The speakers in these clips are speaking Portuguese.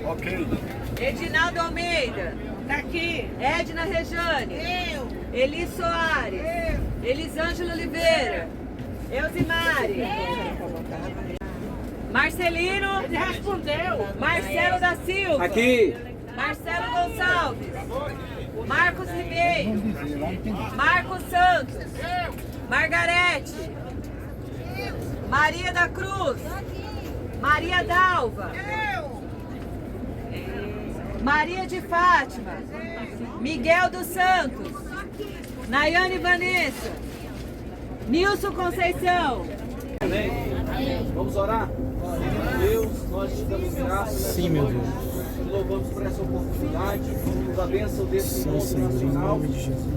Ok. Edinaldo Almeida. Daqui. Edna Rejane. Eu. Eli Soares. Elisângela Oliveira. Elzimari. Marcelino. Ele respondeu. Marcelo da Silva. Aqui. Marcelo Gonçalves. Marcos Ribeiro. Marcos Santos. Margarete. Maria da Cruz. Maria Dalva. Maria de Fátima. Miguel dos Santos. Nayane Vanessa. Nilson Conceição. Amém. Vamos orar? Deus, nós te damos graças. Sim, meu Deus. Te louvamos por essa oportunidade, da bênção desse encontro nacional.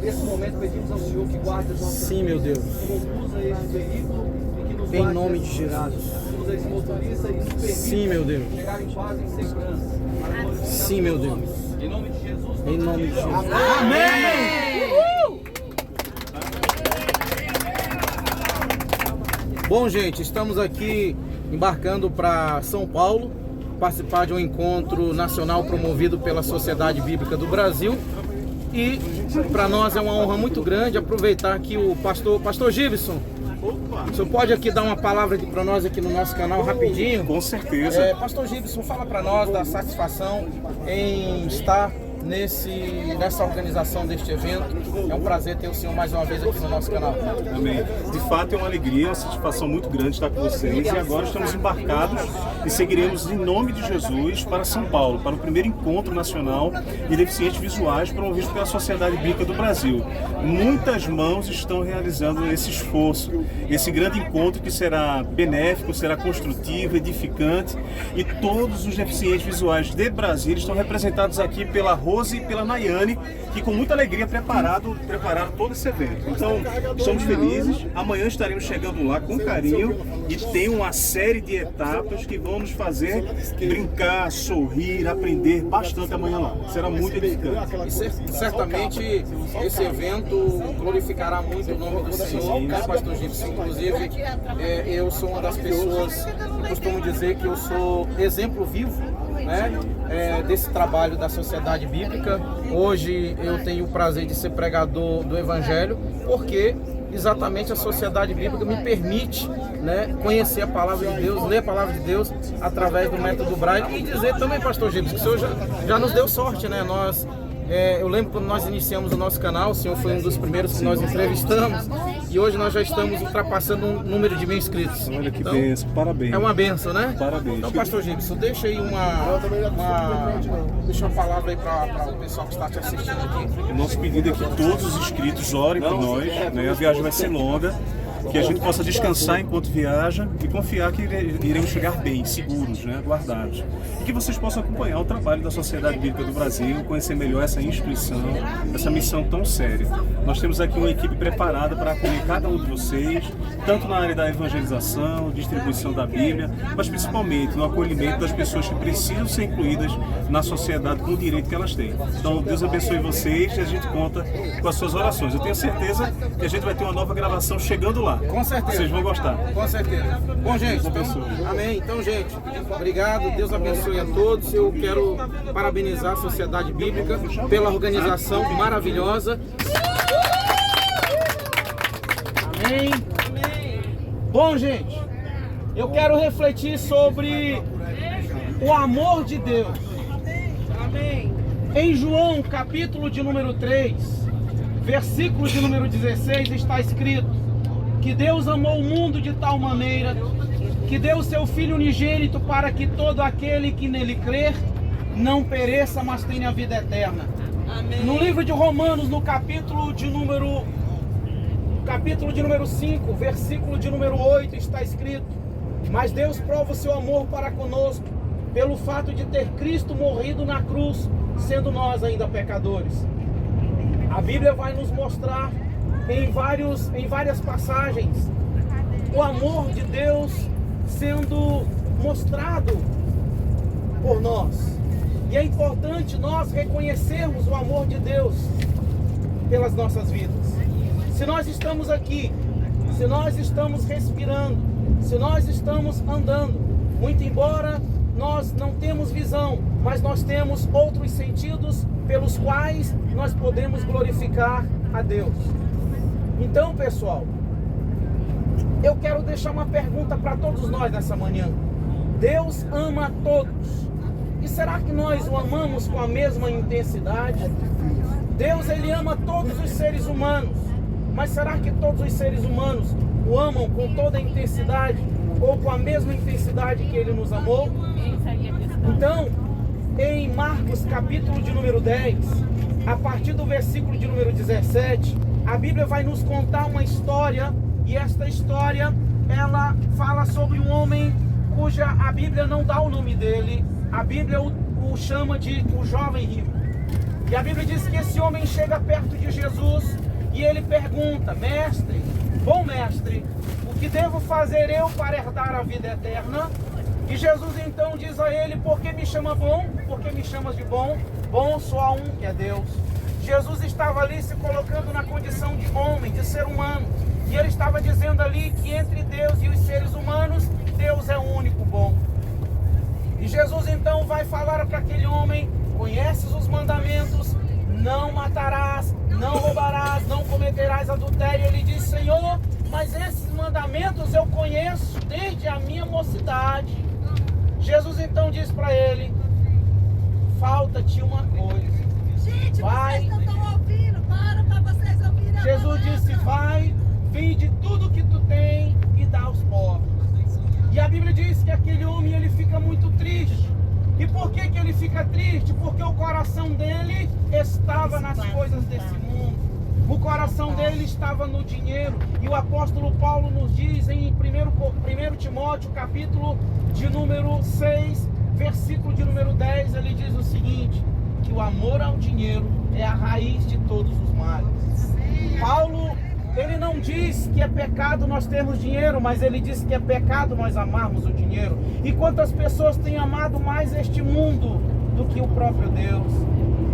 Nesse momento pedimos ao Senhor que guarde as nossas Sim, meu Deus. conduza esse veículo e que nos Em guarde nome de nessa Jesus. cidade. Usa esse motorista e nos permita Sim, meu Deus. chegar em paz e em segurança. Para glorificar Sim, meu o teu Deus. nome. Em nome de Jesus. Em nome de Jesus. Amém. Bom, gente, estamos aqui embarcando para São Paulo, participar de um encontro nacional promovido pela Sociedade Bíblica do Brasil. E para nós é uma honra muito grande aproveitar aqui o pastor Gibson. O senhor pode aqui dar uma palavra para nós aqui no nosso canal rapidinho? Com certeza. Pastor Gibson, fala para nós da satisfação em estar nessa organização deste evento. É um prazer ter o senhor mais uma vez aqui no nosso canal. Amém. De fato é uma alegria, uma satisfação muito grande estar com vocês e agora estamos embarcados e seguiremos em nome de Jesus para São Paulo, para o primeiro encontro nacional de deficientes visuais promovido pela Sociedade Bíblica do Brasil. Muitas mãos estão realizando esse esforço, esse grande encontro que será benéfico, será construtivo, edificante, e todos os deficientes visuais de Brasília estão representados aqui pela Rose e pela Nayane, que com muita alegria prepararam todo esse evento. Então, estamos felizes. Amanhã estaremos chegando lá com carinho e tem uma série de etapas que vão nos fazer brincar, sorrir, aprender bastante amanhã lá. Será muito edificante. E certamente esse evento glorificará muito o nome do Senhor, né, pastor Gibson? Inclusive, eu sou uma das pessoas que costumo dizer que eu sou exemplo vivo, né, desse trabalho da Sociedade Bíblica. Hoje eu tenho o prazer de ser pregador do Evangelho, porque exatamente a Sociedade Bíblica me permite, né, conhecer a Palavra de Deus, ler a Palavra de Deus através do método Braille, e dizer também, pastor Gibson, que o senhor já nos deu sorte, né? Eu lembro quando nós iniciamos o nosso canal, o senhor foi um dos primeiros que nós entrevistamos, e hoje nós já estamos ultrapassando um número de 1000 inscritos. Olha que então, bênção, parabéns. É uma bênção, né? Parabéns. Então, pastor Gibson, deixa aí deixa uma palavra aí para o pessoal que está te assistindo aqui. O nosso pedido é que todos os inscritos orem por nós, né? A viagem vai ser longa, que a gente possa descansar enquanto viaja e confiar que iremos chegar bem, seguros, né? Guardados. E que vocês possam acompanhar o trabalho da Sociedade Bíblica do Brasil, conhecer melhor essa instituição, essa missão tão séria. Nós temos aqui uma equipe preparada para acolher cada um de vocês, tanto na área da evangelização, distribuição da Bíblia, mas principalmente no acolhimento das pessoas que precisam ser incluídas na sociedade com o direito que elas têm. Então, Deus abençoe vocês e a gente conta com as suas orações. Eu tenho certeza que a gente vai ter uma nova gravação chegando lá. Com certeza. Vocês vão gostar. Com certeza. Bom, gente, amém. Então, gente, obrigado. Deus abençoe a todos. Eu quero parabenizar a Sociedade Bíblica pela organização maravilhosa. Amém. Bom, gente, eu quero refletir sobre o amor de Deus. Amém. Em João, capítulo de número 3, versículo de número 16, está escrito que Deus amou o mundo de tal maneira que deu o seu Filho unigênito para que todo aquele que nele crer não pereça, mas tenha vida eterna. Amém. No livro de Romanos, no capítulo de número 5, versículo de número 8, está escrito: mas Deus prova o seu amor para conosco pelo fato de ter Cristo morrido na cruz, sendo nós ainda pecadores. A Bíblia vai nos mostrar em várias passagens o amor de Deus sendo mostrado por nós. E é importante nós reconhecermos o amor de Deus pelas nossas vidas. Se nós estamos aqui, se nós estamos respirando, se nós estamos andando, muito embora nós não temos visão, mas nós temos outros sentidos pelos quais nós podemos glorificar a Deus. Então, pessoal, eu quero deixar uma pergunta para todos nós nessa manhã. Deus ama a todos. E será que nós o amamos com a mesma intensidade? Deus, Ele ama todos os seres humanos. Mas será que todos os seres humanos o amam com toda a intensidade? Ou com a mesma intensidade que Ele nos amou? Então, em Marcos capítulo de número 10, a partir do versículo de número 17, a Bíblia vai nos contar uma história. E esta história, ela fala sobre um homem cuja a Bíblia não dá o nome dele. A Bíblia o chama de o jovem rico. E a Bíblia diz que esse homem chega perto de Jesus e ele pergunta: mestre, bom mestre, o que devo fazer eu para herdar a vida eterna? E Jesus então diz a ele: por que me chama bom? Por que me chamas de bom? Bom só há um, que é Deus. Jesus estava ali se colocando na condição de homem, de ser humano. E ele estava dizendo ali que entre Deus e os seres humanos, Deus é o único bom. E Jesus então vai falar para aquele homem: conheces os mandamentos, não matarás, não roubarás, não cometerás adultério. Ele diz: Senhor, mas esses mandamentos eu conheço desde a minha mocidade. Jesus então diz para ele: falta-te uma coisa. Gente, vai. Vocês não estão ouvindo, para vocês ouvirem. Jesus disse: vai, vende tudo que tu tem e dá aos pobres. E a Bíblia diz que aquele homem, ele fica muito triste. E por que ele fica triste? Porque o coração dele estava nas coisas desse mundo. O coração dele estava no dinheiro. E o apóstolo Paulo nos diz em 1 Timóteo, capítulo de número 6, versículo de número 10, ele diz o seguinte: que o amor ao dinheiro é a raiz de todos os males. Paulo, ele não diz que é pecado nós termos dinheiro, mas ele diz que é pecado nós amarmos o dinheiro. E quantas pessoas têm amado mais este mundo do que o próprio Deus?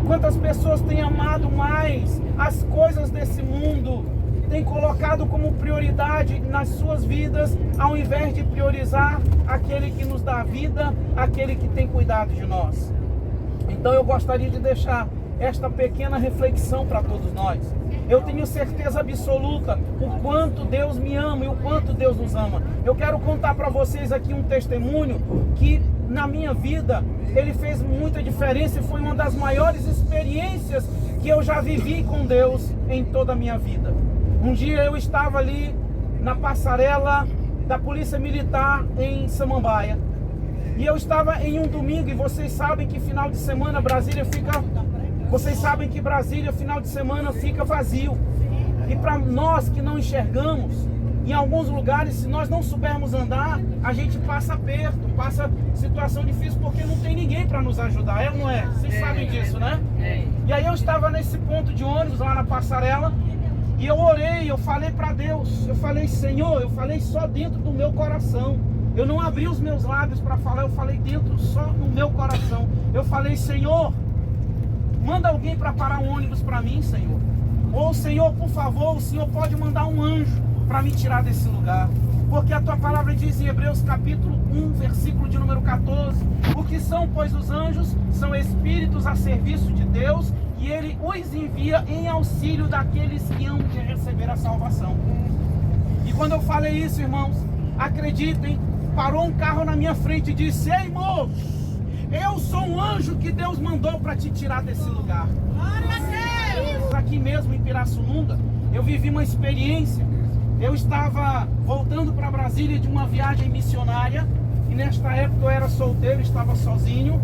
Quantas pessoas têm amado mais as coisas desse mundo, têm colocado como prioridade nas suas vidas, ao invés de priorizar aquele que nos dá a vida, aquele que tem cuidado de nós? Então eu gostaria de deixar esta pequena reflexão para todos nós. Eu tenho certeza absoluta o quanto Deus me ama e o quanto Deus nos ama. Eu quero contar para vocês aqui um testemunho que na minha vida ele fez muita diferença e foi uma das maiores experiências que eu já vivi com Deus em toda a minha vida. Um dia eu estava ali na passarela da Polícia Militar em Samambaia. E eu estava em um domingo, e vocês sabem que final de semana Brasília fica... Vocês sabem que Brasília, final de semana, fica vazio. E para nós que não enxergamos, em alguns lugares, se nós não soubermos andar, a gente passa aperto, passa situação difícil, porque não tem ninguém para nos ajudar, é ou não é? Vocês sabem disso, né? E aí eu estava nesse ponto de ônibus, lá na passarela, e eu orei, eu falei para Deus, eu falei: Senhor, eu falei só dentro do meu coração. Eu não abri os meus lábios para falar, eu falei dentro, só no meu coração. Eu falei: Senhor, manda alguém para parar um ônibus para mim, Senhor. Ou, Senhor, por favor, o Senhor pode mandar um anjo para me tirar desse lugar. Porque a tua palavra diz em Hebreus capítulo 1, versículo de número 14: o que são, pois, os anjos? São espíritos a serviço de Deus, e Ele os envia em auxílio daqueles que hão de receber a salvação. E quando eu falei isso, irmãos, acreditem, parou um carro na minha frente e disse: ei, moço, eu sou um anjo que Deus mandou para te tirar desse lugar. Aqui mesmo em Pirassununga, eu vivi uma experiência. Eu estava voltando para Brasília de uma viagem missionária, e nesta época eu era solteiro, estava sozinho.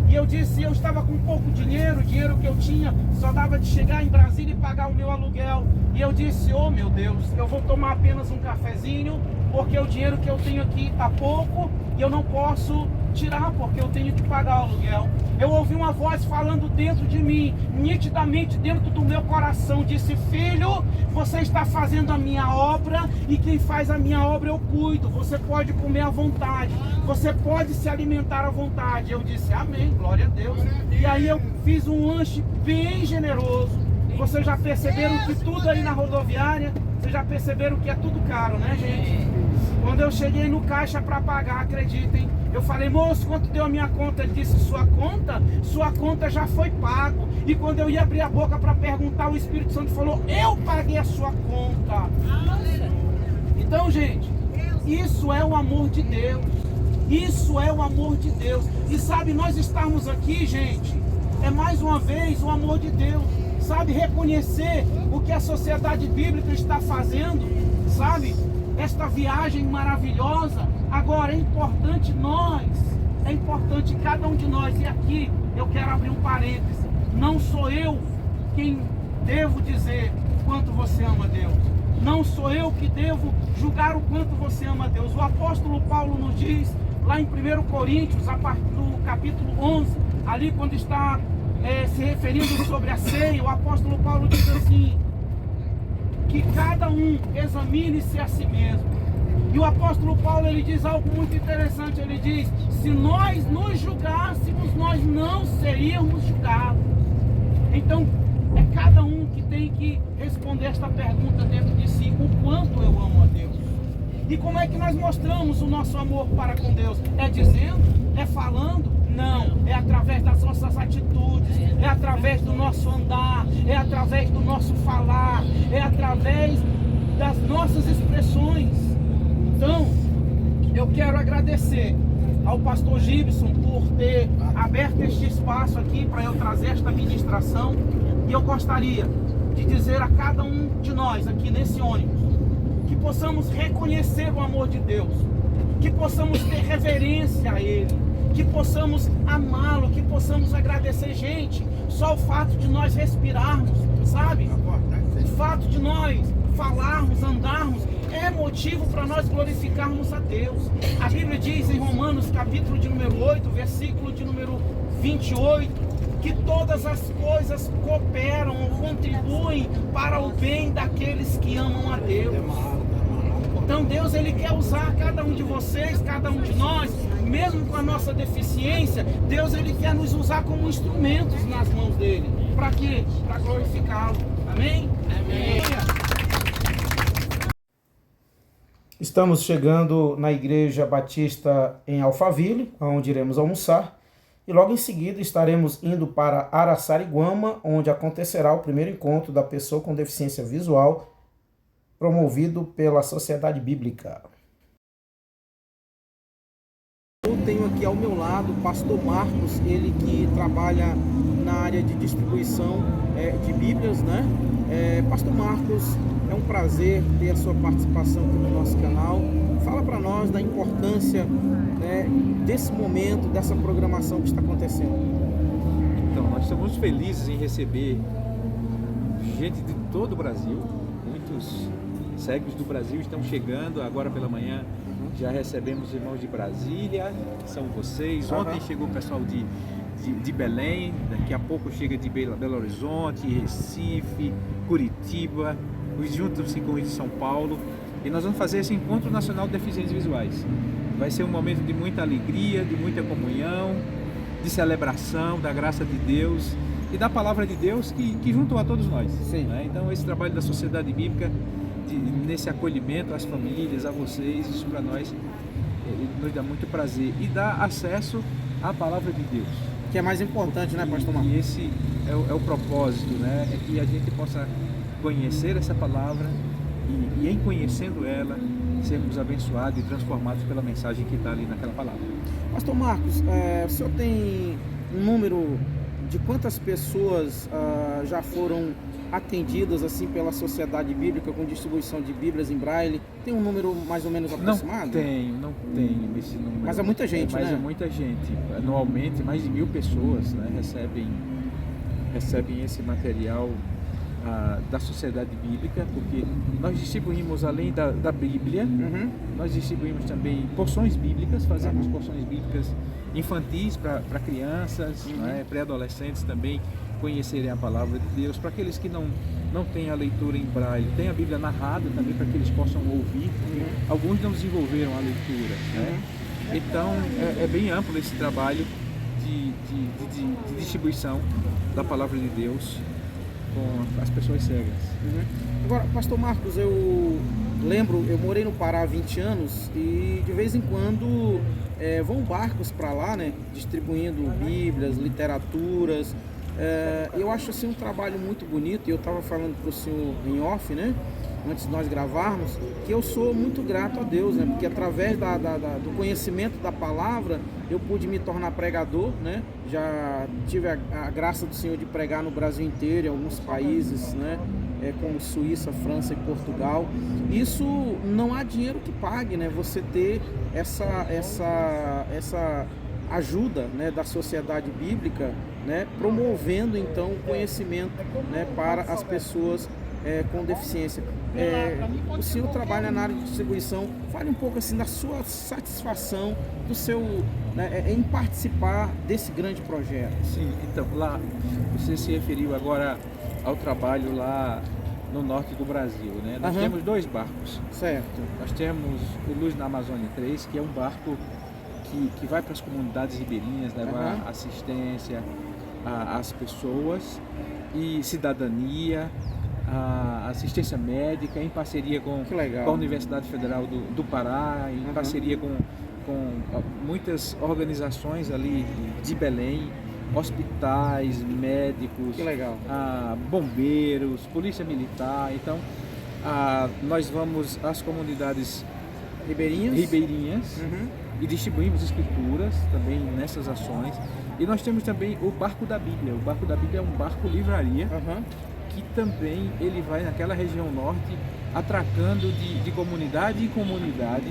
E eu disse, eu estava com pouco dinheiro, o dinheiro que eu tinha só dava de chegar em Brasília e pagar o meu aluguel. E eu disse: oh meu Deus, eu vou tomar apenas um cafezinho, porque o dinheiro que eu tenho aqui há pouco, e eu não posso tirar, porque eu tenho que pagar o aluguel. Eu ouvi uma voz falando dentro de mim, nitidamente dentro do meu coração, disse: filho, você está fazendo a minha obra, e quem faz a minha obra eu cuido. Você pode comer à vontade, você pode se alimentar à vontade. Eu disse: amém, glória a Deus. E aí eu fiz um lanche bem generoso. Vocês já perceberam que tudo aí na rodoviária, vocês já perceberam que é tudo caro, né, gente? Quando eu cheguei no caixa para pagar, acreditem, Eu falei, moço, quanto deu a minha conta? Ele disse, sua conta já foi pago. E quando eu ia abrir a boca para perguntar, o Espírito Santo falou, eu paguei a sua conta. Então, gente, isso é o amor de Deus. Isso é o amor de Deus. E sabe, nós estarmos aqui, gente, é mais uma vez o amor de Deus. Sabe, reconhecer o que a sociedade bíblica está fazendo, sabe? Esta viagem maravilhosa. Agora, é importante cada um de nós, e aqui eu quero abrir um parêntese, não sou eu quem devo dizer quanto você ama Deus, não sou eu que devo julgar o quanto você ama Deus. O apóstolo Paulo nos diz, lá em 1 Coríntios, a partir do capítulo 11, ali quando está se referindo sobre a ceia, o apóstolo Paulo diz assim, que cada um examine-se a si mesmo. E o apóstolo Paulo, ele diz algo muito interessante, ele diz, se nós nos julgássemos, nós não seríamos julgados. Então, é cada um que tem que responder esta pergunta dentro de si, o quanto eu amo a Deus. E como é que nós mostramos o nosso amor para com Deus? É dizendo? É falando? Não, é através das nossas atitudes, é através do nosso andar, é através do nosso falar, é através das nossas expressões. Então, eu quero agradecer ao pastor Gibson por ter aberto este espaço aqui para eu trazer esta ministração. E eu gostaria de dizer a cada um de nós aqui nesse ônibus, que possamos reconhecer o amor de Deus, que possamos ter reverência a Ele, que possamos amá-lo, que possamos agradecer. Gente, só o fato de nós respirarmos, sabe? O fato de nós falarmos, andarmos, é motivo para nós glorificarmos a Deus. A Bíblia diz em Romanos, capítulo de número 8, versículo de número 28, que todas as coisas cooperam, contribuem para o bem daqueles que amam a Deus. Então Deus, Ele quer usar cada um de vocês, cada um de nós, mesmo com a nossa deficiência. Deus, Ele quer nos usar como instrumentos nas mãos dEle. Para quê? Para glorificá-lo. Amém? Amém. Estamos chegando na Igreja Batista em Alphaville, onde iremos almoçar. E logo em seguida estaremos indo para Araçariguama, onde acontecerá o primeiro encontro da pessoa com deficiência visual, promovido pela Sociedade Bíblica. Eu tenho aqui ao meu lado o pastor Marcos, ele que trabalha na área de distribuição de Bíblias, né? Pastor Marcos, é um prazer ter a sua participação aqui no nosso canal. Fala para nós da importância, né, desse momento, dessa programação que está acontecendo. Então, nós estamos felizes em receber gente de todo o Brasil. Muitos cegos do Brasil estão chegando agora pela manhã. Já recebemos irmãos de Brasília, que são vocês. Ontem chegou o pessoal de Belém, daqui a pouco chega de Belo Horizonte, Recife, Curitiba, juntam-se com os de São Paulo. E nós vamos fazer esse Encontro Nacional de Deficientes Visuais. Vai ser um momento de muita alegria, de muita comunhão, de celebração da graça de Deus e da palavra de Deus que juntou a todos nós. Sim. Né? Então esse trabalho da Sociedade Bíblica, nesse acolhimento às famílias, a vocês, isso para nós nos dá muito prazer e dá acesso à palavra de Deus. Que é mais importante, né, pastor Marcos? E esse é o propósito, né? É que a gente possa conhecer essa palavra e em conhecendo ela, sermos abençoados e transformados pela mensagem que está ali naquela palavra. Pastor Marcos, o senhor tem um número de quantas pessoas já foram atendidas assim pela Sociedade Bíblica com distribuição de Bíblias em Braille? Tem um número mais ou menos aproximado? Não tenho esse número. Mas é muita gente, mas né? é muita gente. Anualmente, mais de 1000 pessoas, né, recebem esse material da Sociedade Bíblica, porque nós distribuímos, além da Bíblia, nós distribuímos também porções bíblicas, fazemos porções bíblicas infantis para crianças, né, pré-adolescentes também conhecerem a palavra de Deus, para aqueles que não têm a leitura em braille, tem a Bíblia narrada também para que eles possam ouvir. Alguns não desenvolveram a leitura, né? Então é bem amplo esse trabalho de distribuição da palavra de Deus com as pessoas cegas. Agora, pastor Marcos, eu lembro, eu morei no Pará há 20 anos e de vez em quando vão barcos para lá, né, distribuindo bíblias, literaturas. Eu acho assim um trabalho muito bonito, e eu estava falando para o senhor em off, né, antes de nós gravarmos, que eu sou muito grato a Deus, né, porque através do conhecimento da palavra eu pude me tornar pregador, né, já tive a graça do Senhor de pregar no Brasil inteiro, em alguns países, né, como Suíça, França e Portugal. Isso não há dinheiro que pague, né, você ter essa ajuda, né, da sociedade bíblica, né, promovendo então o conhecimento, né, para as pessoas com deficiência. O senhor trabalha na área de distribuição, fale um pouco assim da sua satisfação, do seu, né, em participar desse grande projeto. Sim, então lá você se referiu agora ao trabalho lá no norte do Brasil, né? Nós temos 2 barcos. Certo. Nós temos o Luz na Amazônia 3, que é um barco que vai para as comunidades ribeirinhas levar assistência às pessoas e cidadania, assistência médica, em parceria com a Universidade Federal do Pará, em parceria com muitas organizações ali de Belém, hospitais, médicos, bombeiros, polícia militar. Então, nós vamos às comunidades ribeirinhas e distribuímos escrituras também nessas ações. E nós temos também o Barco da Bíblia. O Barco da Bíblia é um barco livraria, que também ele vai naquela região norte, atracando de comunidade em comunidade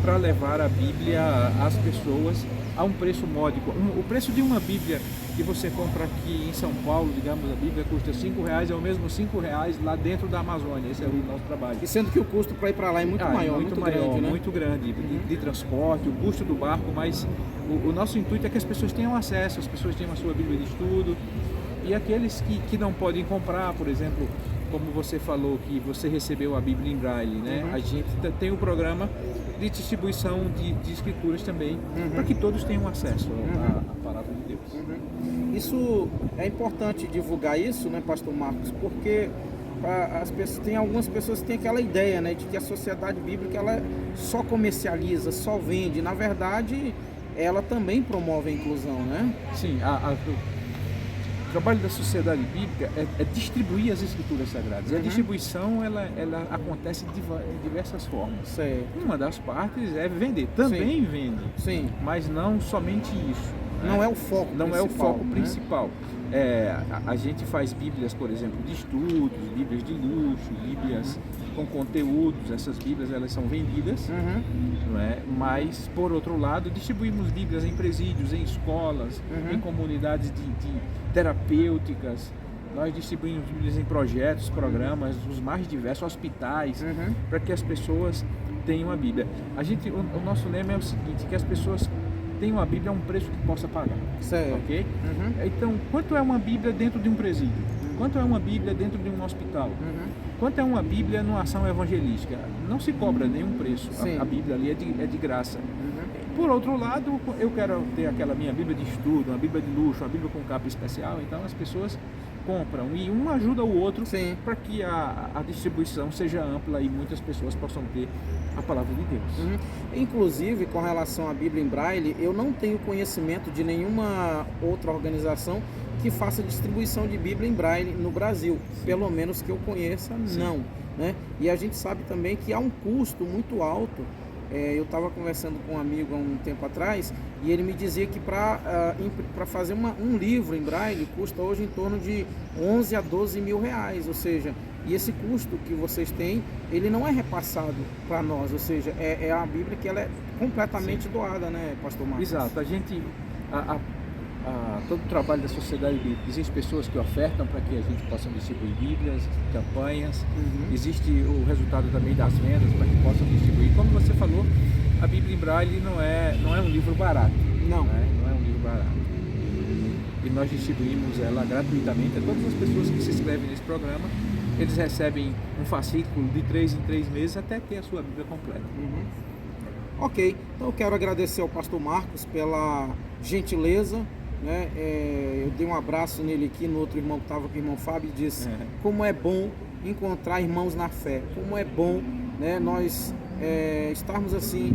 para levar a Bíblia às pessoas a um preço módico. O preço de uma Bíblia que você compra aqui em São Paulo, digamos, a Bíblia custa R$5, é o mesmo R$5 lá dentro da Amazônia. Esse é o nosso trabalho. E sendo que o custo para ir para lá é muito maior, muito grande, né? Muito grande, de transporte, o custo do barco, mas o nosso intuito é que as pessoas tenham acesso, as pessoas tenham a sua Bíblia de estudo, e aqueles que não podem comprar, por exemplo, como você falou que você recebeu a Bíblia em Braille, né? A gente tem o programa de distribuição de escrituras também, para que todos tenham acesso à palavra de Deus. Isso é importante divulgar isso, né, Pastor Marcos, porque as pessoas, tem algumas pessoas que têm aquela ideia, né, de que a sociedade bíblica ela só comercializa, só vende. Na verdade, ela também promove a inclusão, né? Sim, o trabalho da sociedade bíblica é distribuir as escrituras sagradas. E a distribuição ela acontece de diversas formas. Certo. Uma das partes é vender. Também vende. Mas não somente isso. Não é o foco principal. Não é o foco principal. A gente faz bíblias, por exemplo, de estudos, bíblias de luxo, bíblias com conteúdos. Essas bíblias elas são vendidas, não é? Mas, por outro lado, distribuímos bíblias em presídios, em escolas, em comunidades de terapêuticas. Nós distribuímos bíblias em projetos, programas, os mais diversos, hospitais, para que as pessoas tenham a Bíblia. O nosso lema é o seguinte, que as pessoas tenham a Bíblia a um preço que possa pagar. Certo. Ok? Então, quanto é uma Bíblia dentro de um presídio? Quanto é uma Bíblia dentro de um hospital? Quanto é uma Bíblia numa ação evangelística? Não se cobra nenhum preço. A Bíblia ali é de graça. Por outro lado, eu quero ter aquela minha Bíblia de estudo, uma Bíblia de luxo, uma Bíblia com capa especial, então as pessoas compram e um ajuda o outro para que a distribuição seja ampla e muitas pessoas possam ter a palavra de Deus. Inclusive, com relação à Bíblia em Braille, eu não tenho conhecimento de nenhuma outra organização que faça distribuição de Bíblia em Braille no Brasil. Pelo menos que eu conheça, não. Né? E a gente sabe também que há um custo muito alto. Eu estava conversando com um amigo há um tempo atrás e ele me dizia que para fazer um livro em Braille custa hoje em torno de 11 a 12 mil reais, ou seja, e esse custo que vocês têm, ele não é repassado para nós, ou seja, é a Bíblia que ela é completamente doada, né, Pastor Marcos? Exato, a gente, todo o trabalho da sociedade bíblica, existem pessoas que ofertam para que a gente possa distribuir Bíblias, campanhas, existe o resultado também das vendas para que possam distribuir. Como você falou, a Bíblia em Braille não é um livro barato. Não é um livro barato. E nós distribuímos ela gratuitamente a todas as pessoas que se inscrevem nesse programa. Eles recebem um fascículo de 3 em 3 meses até ter a sua Bíblia completa. Ok, então eu quero agradecer ao Pastor Marcos pela gentileza, né? Eu dei um abraço nele aqui, no outro irmão que estava com o irmão Fábio, e disse como é bom encontrar irmãos na fé, como é bom né, nós estarmos assim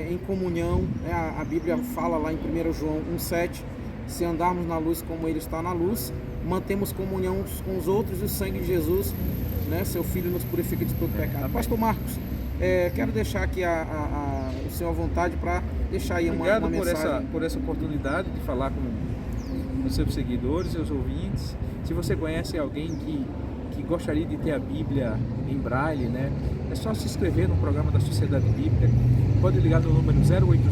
em comunhão, né? A Bíblia fala lá em 1 João 1,7, se andarmos na luz como Ele está na luz, mantemos comunhão uns com os outros e o sangue de Jesus, né, seu Filho, nos purifica de todo pecado. Pastor Marcos, quero deixar aqui o senhor à vontade para deixar aí uma mensagem. Obrigado por essa oportunidade de falar com os seus seguidores, seus ouvintes. Se você conhece alguém que gostaria de ter a Bíblia em braille, né, é só se inscrever no programa da Sociedade Bíblica. Pode ligar no número 0800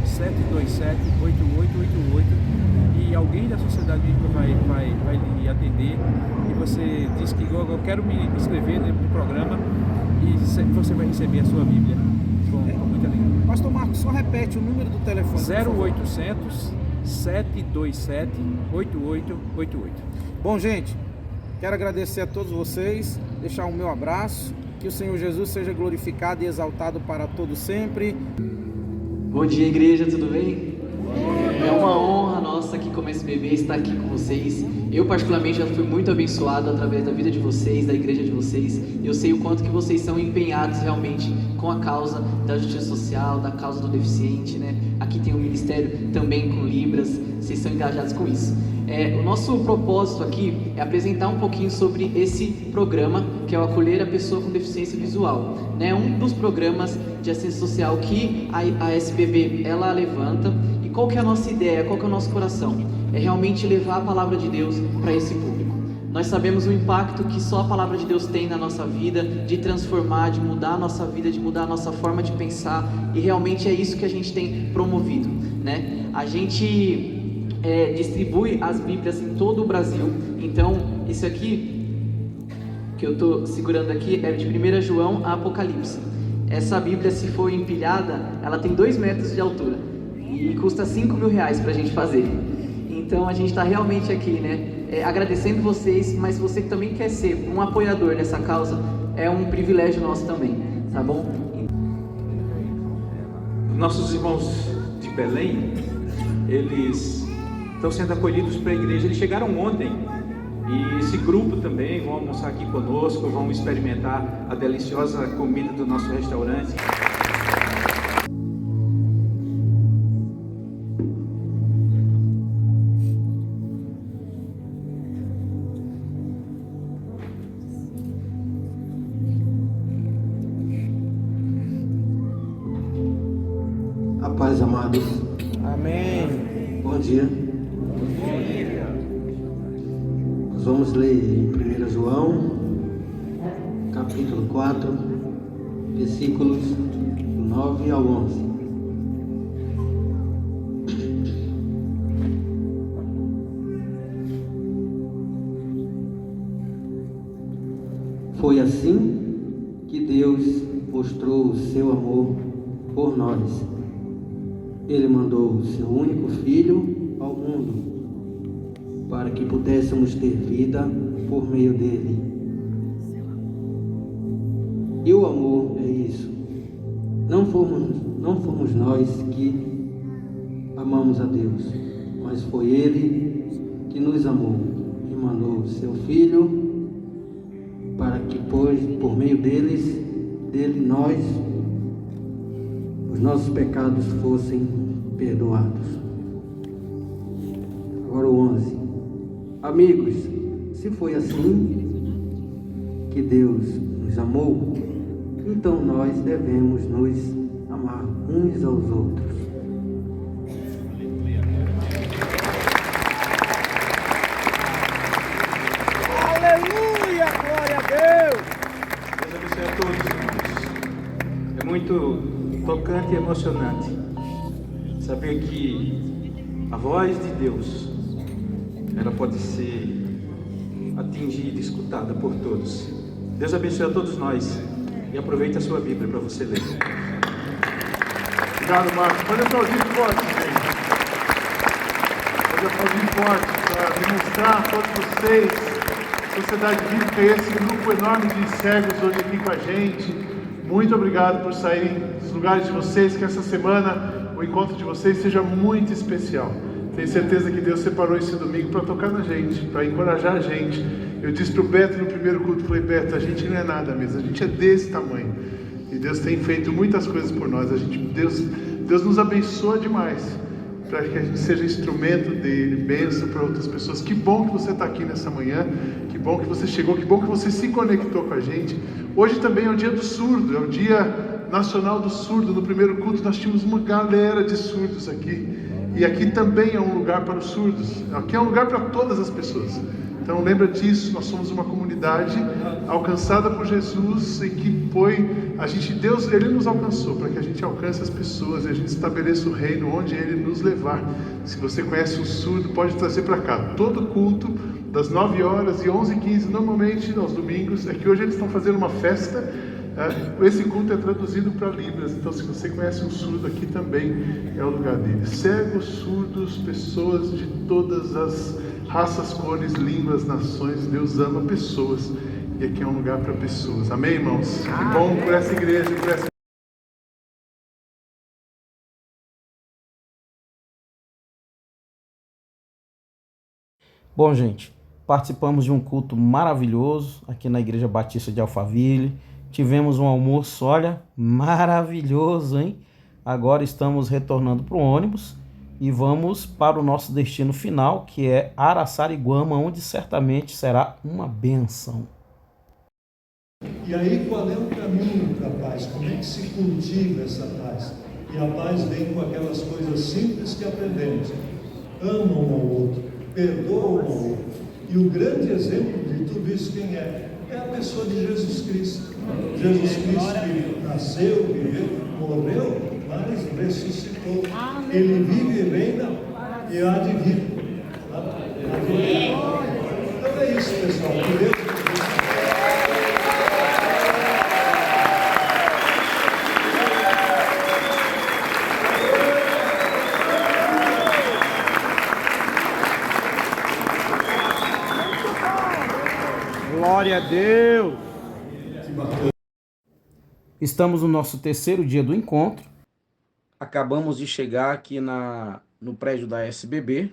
727 8888 e alguém da Sociedade Bíblica vai lhe atender, e você diz que eu quero me inscrever no programa, e você vai receber a sua Bíblia com muita alegria. Pastor Marcos, só repete o número do telefone. 0800 727 8888. Bom, gente, quero agradecer a todos vocês, deixar o meu abraço, que o Senhor Jesus seja glorificado e exaltado para todo sempre. Bom dia, igreja, tudo bem? É uma honra nossa aqui como SBB estar aqui com vocês. Eu particularmente já fui muito abençoado através da vida de vocês, da igreja de vocês. Eu sei o quanto que vocês são empenhados realmente com a causa da justiça social, da causa do deficiente, né? Aqui tem um ministério também com Libras, vocês são engajados com isso. O nosso propósito aqui é apresentar um pouquinho sobre esse programa, que é o Acolher a Pessoa com Deficiência Visual, né? Um dos programas de assistência social que a SBB ela levanta. E qual que é a nossa ideia, qual que é o nosso coração? É realmente levar a palavra de Deus para esse público. Nós sabemos o impacto que só a palavra de Deus tem na nossa vida, de transformar, de mudar a nossa vida, de mudar a nossa forma de pensar, e realmente é isso que a gente tem promovido, né? A gente distribui as Bíblias em todo o Brasil. Então, isso aqui que eu estou segurando aqui é de 1 João a Apocalipse. Essa Bíblia, se for empilhada, ela tem 2 metros de altura e custa R$5.000 para a gente fazer. Então a gente está realmente aqui, né, agradecendo vocês, mas você que também quer ser um apoiador dessa causa, é um privilégio nosso também, tá bom? Nossos irmãos de Belém, eles estão sendo acolhidos para a igreja. Eles chegaram ontem e esse grupo também vão almoçar aqui conosco, vão experimentar a deliciosa comida do nosso restaurante. A paz, amados. Amém. Bom dia. Nós vamos ler em 1 João, capítulo 4, versículos 9 ao 11. Foi assim que Deus mostrou o seu amor por nós. Ele mandou o seu único Filho ao mundo, para que pudéssemos ter vida por meio dele. E o amor é isso. Não fomos nós que amamos a Deus, mas foi Ele que nos amou e mandou o seu Filho para que, por meio dele nós, os nossos pecados fossem perdoados. Agora o 11. Amigos, se foi assim que Deus nos amou, então nós devemos nos amar uns aos outros. Aleluia! Glória a Deus! Deus abençoe a todos, irmãos. É muito tocante e emocionante saber que a voz de Deus, ela pode ser atingida e escutada por todos. Deus abençoe a todos nós e aproveite a sua Bíblia para você ler. Obrigado, Marcos. Pode aplaudir forte, gente. Pode aplaudir forte para demonstrar a todos vocês, Sociedade Bíblica, esse grupo enorme de cegos hoje aqui com a gente. Muito obrigado por saírem dos lugares de vocês, que essa semana o encontro de vocês seja muito especial. Tenho certeza que Deus separou esse domingo para tocar na gente, para encorajar a gente. Eu disse para o Beto no primeiro culto, falei, Beto, a gente não é nada mesmo, a gente é desse tamanho. E Deus tem feito muitas coisas por nós. Deus nos abençoa demais, para que a gente seja instrumento dele, bênção para outras pessoas. Que bom que você está aqui nessa manhã, que bom que você chegou, que bom que você se conectou com a gente. Hoje também é o dia do surdo, é o dia nacional do surdo. No primeiro culto nós tínhamos uma galera de surdos aqui, e aqui também é um lugar para os surdos, aqui é um lugar para todas as pessoas. Então lembra disso, nós somos uma comunidade alcançada por Jesus, e que Deus, Ele nos alcançou para que a gente alcance as pessoas e a gente estabeleça o reino onde Ele nos levar. Se você conhece um surdo, pode trazer para cá. Todo culto, das 9 horas e 11h15, normalmente aos domingos, é que hoje eles estão fazendo uma festa. Esse culto é traduzido para Libras, então se você conhece um surdo, aqui também é o lugar dele. Cegos, surdos, pessoas de todas as raças, cores, línguas, nações, Deus ama pessoas, e aqui é um lugar para pessoas. Amém, irmãos? Que bom por essa igreja, por essa... Bom, gente, participamos de um culto maravilhoso aqui na Igreja Batista de Alphaville. Tivemos um almoço, olha, maravilhoso, hein? Agora estamos retornando para o ônibus e vamos para o nosso destino final, que é Araçariguama, onde certamente será uma bênção. E aí, qual é o caminho para a paz? Como é que se cultiva essa paz? E a paz vem com aquelas coisas simples que aprendemos. Ama um ao outro, perdoa um ao outro. E o grande exemplo de tudo isso quem é? É a pessoa de Jesus Cristo. Jesus Cristo que nasceu, viveu, morreu, mas ressuscitou. Ele vive e reina e há de vir. Então é isso, pessoal. Que Deus... Glória a Deus! Estamos no nosso terceiro dia do encontro. Acabamos de chegar aqui no prédio da SBB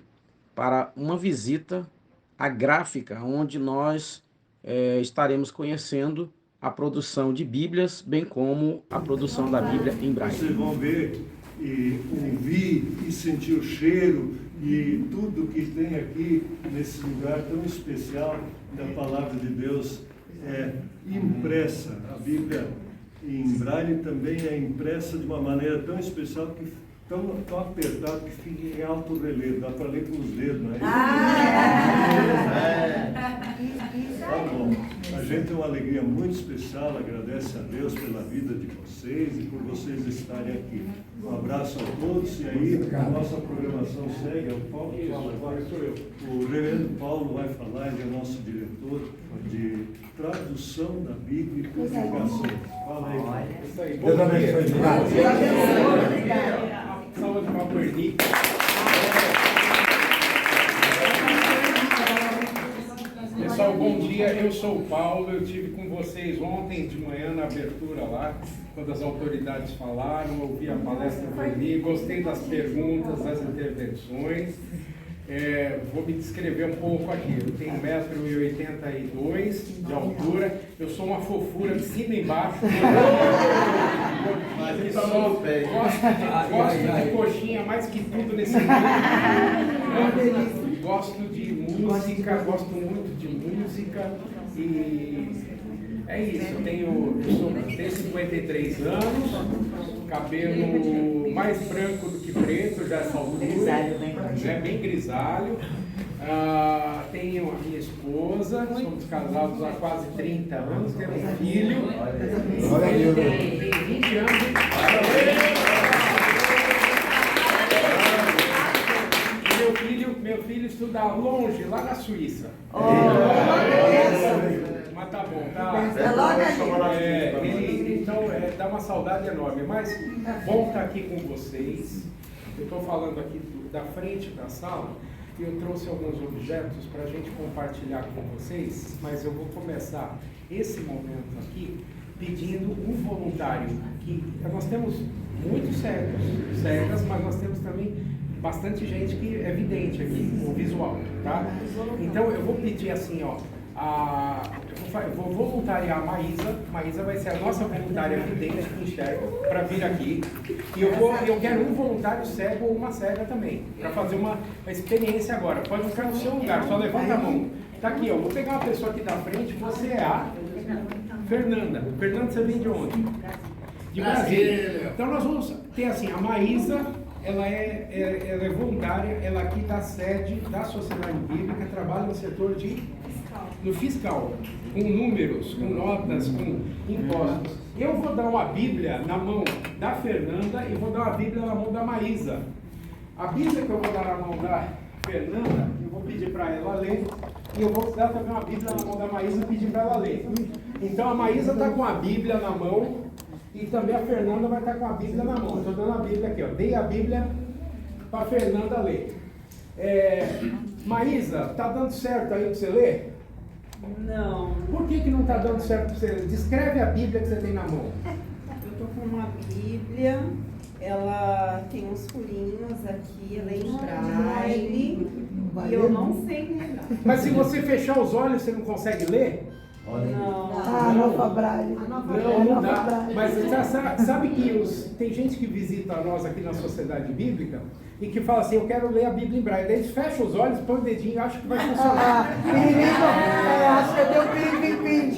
para uma visita à gráfica, onde nós estaremos conhecendo a produção de Bíblias, bem como a produção da Bíblia em Braille. Vocês vão ver e ouvir e sentir o cheiro e tudo que tem aqui nesse lugar tão especial da Palavra de Deus é impressa. A Bíblia em Braille também é impressa de uma maneira tão especial, que tão apertado que fica em alto relevo, dá para ler com os dedos, não é? Tá bom. A gente tem uma alegria muito especial, agradece a Deus pela vida de vocês e por vocês estarem aqui. Um abraço a todos, e aí a nossa programação segue. O reverendo Paulo vai falar, ele é nosso diretor de tradução da Bíblia e publicação. Fala aí. Deus abençoe. Saúde para o Perdi. Pessoal, bom dia. Eu sou o Paulo. Eu estive com vocês ontem de manhã na abertura lá, quando as autoridades falaram. Ouvi a palestra do Perdi, gostei das perguntas, das intervenções. Vou me descrever um pouco aqui. Eu tenho 1,82 m de altura. Eu sou uma fofura de cima e embaixo. Gosto de coxinha mais que tudo nesse mundo. Gosto de música, gosto muito de música. E é isso. Eu tenho 53 anos, cabelo mais branco do que preto, já essa altura, bem grisalho. Tenho a minha esposa, somos casados há quase 30 anos, temos um filho, ele tem 20 anos. Meu filho estuda longe, lá na Suíça. Mas tá bom, tá? Então, dá uma saudade enorme, mas bom estar aqui com vocês. Eu estou falando aqui da frente da sala e eu trouxe alguns objetos para a gente compartilhar com vocês, mas eu vou começar esse momento aqui pedindo um voluntário. Que nós temos muitos cegas, mas nós temos também bastante gente que é vidente aqui, o visual, tá? Então eu vou pedir assim, ó, eu vou voluntariar a Maísa. Maísa vai ser a nossa voluntária vidente que enxerga para vir aqui. E eu quero um voluntário cego ou uma cega também, para fazer uma experiência agora. Pode ficar no seu lugar, só levanta a mão. Tá aqui, ó, vou pegar uma pessoa aqui da frente, você é a Fernanda. Fernanda, você vem de onde? De Brasília. Então nós vamos ter assim, a Maísa, ela é voluntária, ela aqui da sede da Sociedade Bíblica, trabalha no setor no fiscal, com números, com notas, com impostos. Eu vou dar uma Bíblia na mão da Fernanda e vou dar uma Bíblia na mão da Maísa. A Bíblia que eu vou dar na mão da Fernanda, eu vou pedir para ela ler, e eu vou dar também uma Bíblia na mão da Maísa e pedir para ela ler. Então a Maísa está com a Bíblia na mão e também a Fernanda vai estar com a Bíblia na mão. Estou dando a Bíblia aqui, ó. Dei a Bíblia para a Fernanda ler. Maísa, tá dando certo aí para você ler? Não. Por que não está dando certo para você ler? Descreve a Bíblia que você tem na mão. Eu tô com uma Bíblia, ela tem uns furinhos aqui, ela é em braille, e eu não sei ler. Mas se você fechar os olhos, você não consegue ler? Não. Nova Braille. Não dá. Mas sabe que tem gente que visita nós aqui na Sociedade Bíblica e que fala assim, eu quero ler a Bíblia em braille. Daí eles fecham os olhos, põe o dedinho e acham que vai funcionar. Acho que deu pim.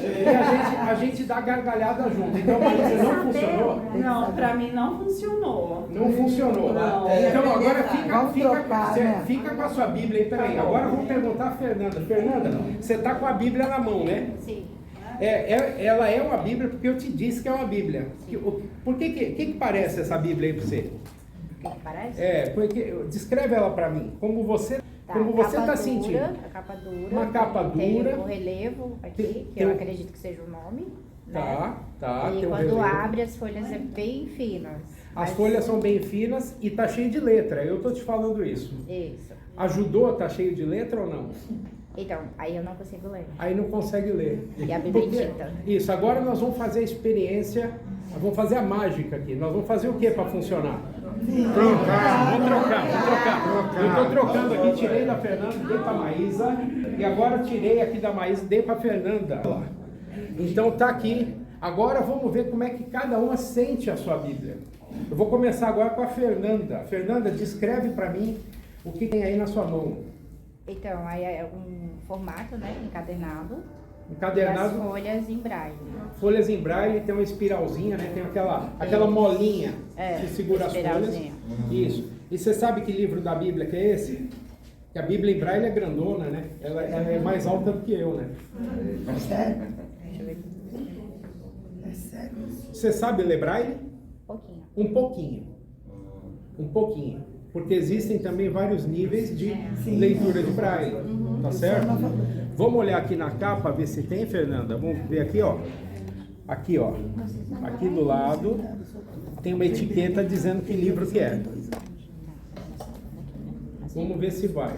E a gente dá gargalhada junto. Então, Maísa, não funcionou? Não, pra mim não funcionou. Não funcionou. Não. Então agora fica com a sua Bíblia aí, peraí. Agora eu vou perguntar a Fernanda. Fernanda, você está com a Bíblia na mão, né? Sim. Ela é uma Bíblia porque eu te disse que é uma Bíblia. Por que parece essa Bíblia aí para você? O que parece? Porque descreve ela para mim. Como você está sentindo. A capa dura. Uma capa tem dura. o relevo aqui, que eu acredito que seja o nome. Tá. E tem quando relevo. abre, as folhas é bem finas. As folhas são bem finas e tá cheio de letra. Eu tô te falando isso. Isso. Ajudou? Tá cheio de letra ou não? Então, aí eu não consigo ler. Aí não consegue ler. E a Bíblia em tinta. Isso, agora nós vamos fazer a experiência, vamos fazer a mágica aqui. Nós vamos fazer o que para funcionar? Vamos trocar. Eu estou trocando aqui, tirei da Fernanda, dei para a Maísa, e agora tirei aqui da Maísa, dei para a Fernanda. Então tá aqui. Agora vamos ver como é que cada uma sente a sua Bíblia. Eu vou começar agora com a Fernanda. Fernanda, descreve para mim o que tem aí na sua mão. Então, aí é um formato, né, encadernado. Encadernado. E as folhas em braille. Folhas em braille, tem uma espiralzinha, né? Tem aquela molinha que segura as folhas. Isso. E você sabe que livro da Bíblia que é esse? Que a Bíblia em braille é grandona, né? Ela é mais alta do que eu, né? É sério? Deixa eu ver. É sério? Você sabe ler braille? Pouquinho. Um pouquinho. Porque existem também vários níveis de leitura de braille. Tá certo? Vamos olhar aqui na capa, ver se tem, Fernanda. Vamos ver aqui, ó. Aqui, ó. Aqui do lado tem uma etiqueta dizendo que livro que é. Vamos ver se vai.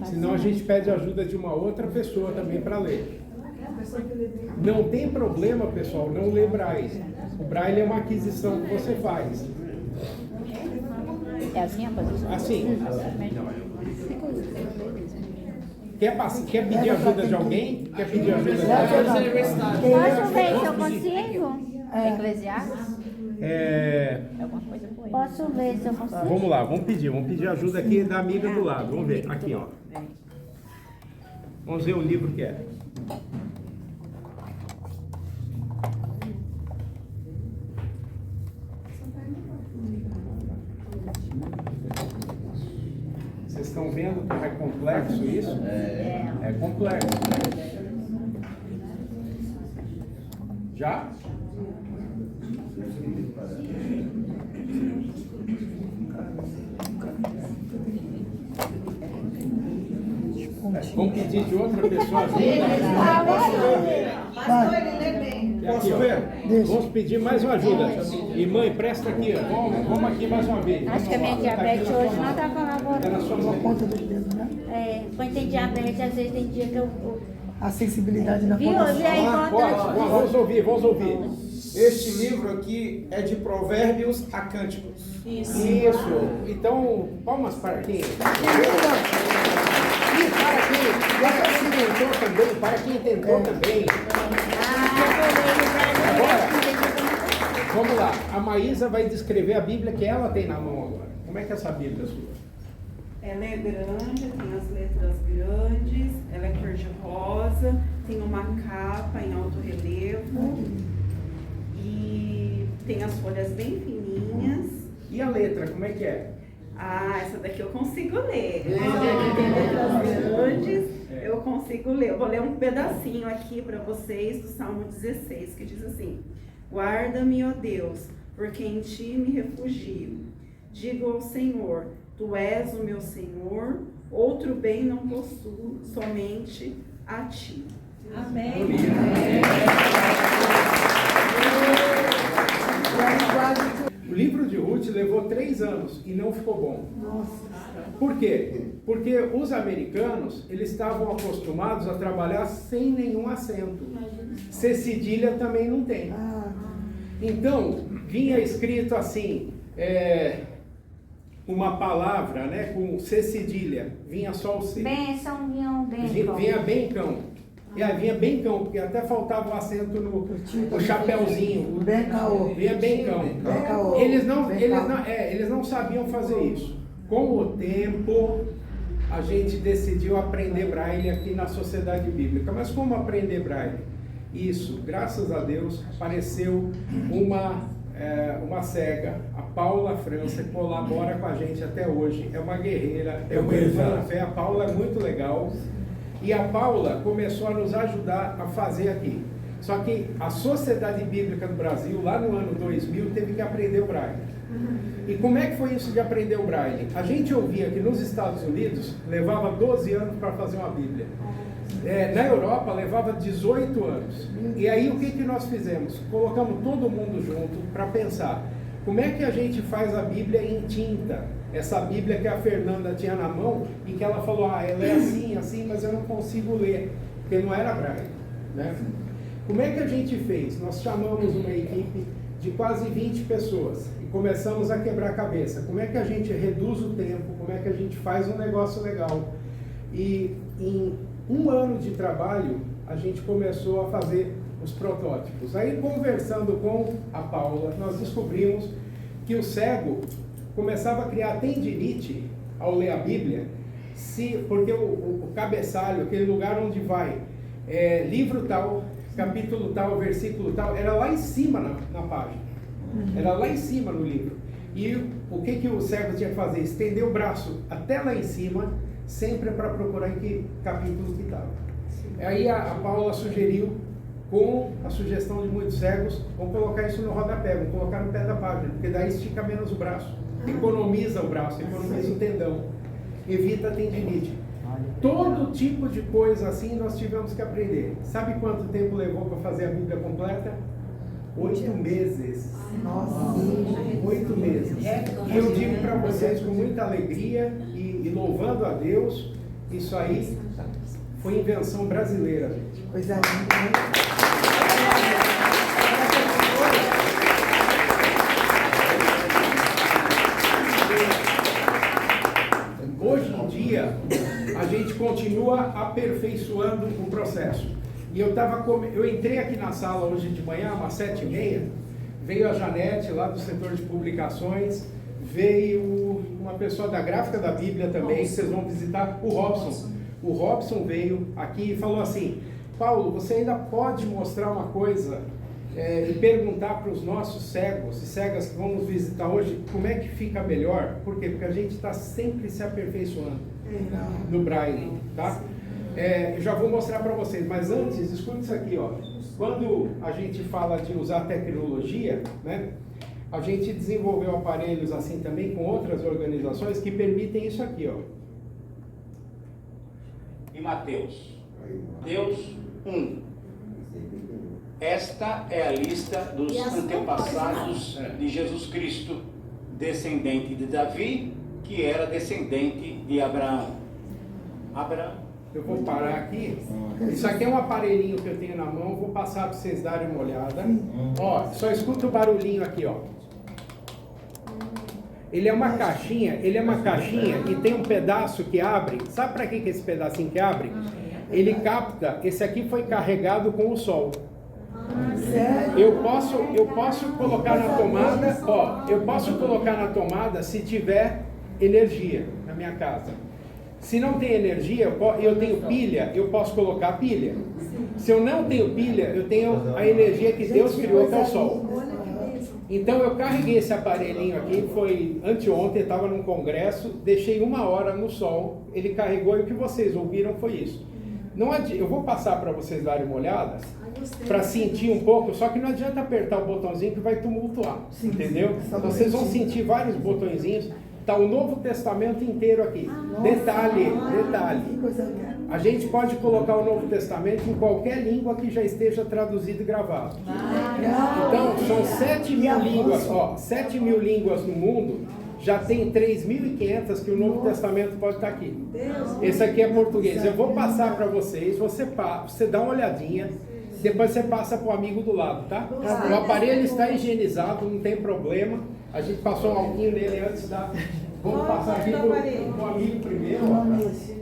Senão a gente pede ajuda de uma outra pessoa também para ler. Não tem problema, pessoal, não ler braille. O braille é uma aquisição que você faz. É assim a posição? Assim. Quer pedir ajuda de alguém? Quer pedir ajuda de alguém? Posso ver se eu consigo? Eclesiastes? Alguma coisa por aí. Posso ver se eu consigo. Vamos lá, vamos pedir ajuda aqui da amiga do lado. Vamos ver, aqui ó. Vamos ver o livro que é. Vocês estão vendo como é complexo isso? É complexo. Já? Vamos pedir de outra pessoa ajuda. Posso ver? Vamos pedir mais uma ajuda. E mãe, presta aqui. Vamos aqui mais uma vez. Acho que a minha diabetes hoje não está colaborando. É na sua mão. Ponta dos dedos, né? Quando tem diabetes, às vezes tem dia que eu... A sensibilidade na Viu? ponta E aí, Vamos ouvir. Este livro aqui é de Provérbios a Cânticos. Isso. Então, palmas para quem? E para quem tentou também, para quem tentou também. Agora, vamos lá. A Maísa vai descrever a Bíblia que ela tem na mão agora. Como é que é essa Bíblia sua? Ela é grande, tem as letras grandes, ela é cor de rosa, tem uma capa em alto relevo e tem as folhas bem fininhas. E a letra, como é que é? Ah, essa daqui eu consigo ler. Essa daqui tem letras grandes, eu consigo ler. Eu vou ler um pedacinho aqui para vocês do Salmo 16, que diz assim: Guarda-me, ó Deus, porque em ti me refugio. Digo ao Senhor, tu és o meu Senhor, outro bem não possuo, somente a ti. Amém. O livro de Ruth levou 3 anos e não ficou bom. Por quê? Porque os americanos, eles estavam acostumados a trabalhar sem nenhum acento. C cedilha também não tem. Então, vinha escrito assim, uma palavra, né, com C cedilha, vinha só o C. Bênção, bencão. Vinha bencão. E aí vinha bencão, porque até faltava o acento no chapéuzinho. Vinha bencão. Eles não sabiam fazer isso. Com o tempo, a gente decidiu aprender Braille aqui na Sociedade Bíblica. Mas como aprender Braille? Isso, graças a Deus, apareceu uma cega, a Paula França, que colabora com a gente até hoje. É uma guerreira, é uma irmã na fé. A Paula é muito legal. E a Paula começou a nos ajudar a fazer aqui. Só que a Sociedade Bíblica do Brasil, lá no ano 2000, teve que aprender o Braille. E como é que foi isso de aprender o Braille? A gente ouvia que nos Estados Unidos levava 12 anos para fazer uma Bíblia. Na Europa levava 18 anos. E aí o que nós fizemos? Colocamos todo mundo junto para pensar como é que a gente faz a Bíblia em tinta. Essa Bíblia que a Fernanda tinha na mão e que ela falou, ela é assim, mas eu não consigo ler, porque não era Braille, né? Como é que a gente fez? Nós chamamos uma equipe de quase 20 pessoas e começamos a quebrar a cabeça. Como é que a gente reduz o tempo? Como é que a gente faz um negócio legal? E em 1 ano de trabalho, a gente começou a fazer os protótipos. Aí, conversando com a Paula, nós descobrimos que o cego começava a criar tendinite ao ler a Bíblia, porque o cabeçalho, aquele lugar onde vai livro tal, capítulo tal, versículo tal, era lá em cima na página. Era lá em cima no livro. E o que o cego tinha que fazer? Estender o braço até lá em cima, sempre para procurar em que capítulo que estava. Aí a Paula sugeriu, com a sugestão de muitos cegos, vamos colocar isso no rodapé, vamos colocar no pé da página, porque daí estica menos o braço, economiza o braço, economiza o tendão, evita a tendinite. Todo tipo de coisa assim nós tivemos que aprender. Sabe quanto tempo levou para fazer a Bíblia completa? 8 meses. Nossa. 8 meses. E eu digo para vocês com muita alegria e louvando a Deus, isso aí foi invenção brasileira, gente. Coisa linda. Hoje em dia, a gente continua aperfeiçoando o processo. E eu entrei aqui na sala hoje de manhã, umas 7h30, veio a Janete, lá do setor de publicações, veio uma pessoa da Gráfica da Bíblia também, que vocês vão visitar, o Robson. O Robson veio aqui e falou assim, Paulo, você ainda pode mostrar uma coisa e perguntar para os nossos cegos e cegas que vão nos visitar hoje, como é que fica melhor? Por quê? Porque a gente está sempre se aperfeiçoando no Braille, tá? Eu já vou mostrar para vocês, mas antes, escuta isso aqui, ó. Quando a gente fala de usar tecnologia, né, a gente desenvolveu aparelhos assim também com outras organizações que permitem isso aqui, ó. E Mateus 1. Esta é a lista dos antepassados de Jesus Cristo, descendente de Davi, que era descendente de Abraão. Eu vou parar aqui. Isso aqui é um aparelhinho que eu tenho na mão, vou passar para vocês darem uma olhada. Ó, só escuta o barulhinho aqui, ó. Ele é uma caixinha e tem um pedaço que abre. Sabe para que esse pedacinho que abre? Ele capta, esse aqui foi carregado com o sol. Eu posso colocar na tomada, ó, eu posso colocar na tomada se tiver energia na minha casa. Se não tem energia, eu tenho pilha, eu posso colocar pilha. Se eu não tenho pilha, eu tenho a energia que Deus criou, que é o sol. Então eu carreguei esse aparelhinho aqui, foi anteontem, estava num congresso, deixei 1 hora no sol, ele carregou e o que vocês ouviram foi isso. Não adianta, eu vou passar para vocês darem uma olhada, para sentir um pouco, só que não adianta apertar o botãozinho que vai tumultuar, entendeu? Então vocês vão sentir vários botõezinhos. Está o Novo Testamento inteiro aqui. Detalhe. A gente pode colocar o Novo Testamento em qualquer língua que já esteja traduzido e gravado. Então, são 7.000 línguas, ó, 7.000 línguas no mundo, já tem 3.500 que o Novo Testamento pode estar aqui. Esse aqui é português. Eu vou passar para vocês, você dá uma olhadinha, depois você passa para o amigo do lado, tá? O aparelho está higienizado, não tem problema. A gente passou um alquinho nele antes da... Vamos passar aqui para o amigo primeiro.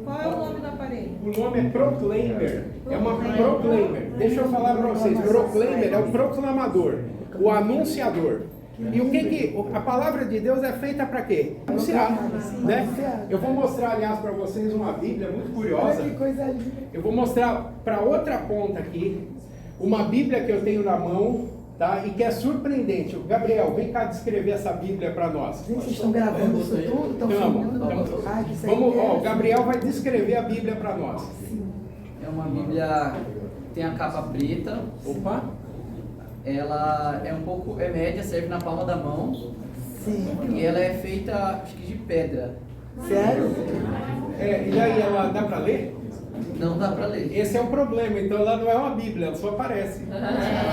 Qual é o nome do aparelho? O nome é Proclaimer. É uma Proclaimer. Deixa eu falar para vocês. Proclaimer é o proclamador, o anunciador. E o que a palavra de Deus é feita para quê? Anunciar, né? Eu vou mostrar, aliás, para vocês uma Bíblia muito curiosa. Eu vou mostrar para outra ponta aqui uma Bíblia que eu tenho na mão, tá? E que é surpreendente. Gabriel, vem cá descrever essa Bíblia para nós. Vocês estão gravando isso tudo? Estão filmando? Vamos, ó, o Gabriel vai descrever a Bíblia para nós. É uma Bíblia, tem a capa preta. Opa! Ela é média, serve na palma da mão. Sim. E ela é feita, acho que de pedra. Sério? E aí, ela dá para ler? Não dá para ler. Esse é o problema, então ela não é uma Bíblia, ela só aparece.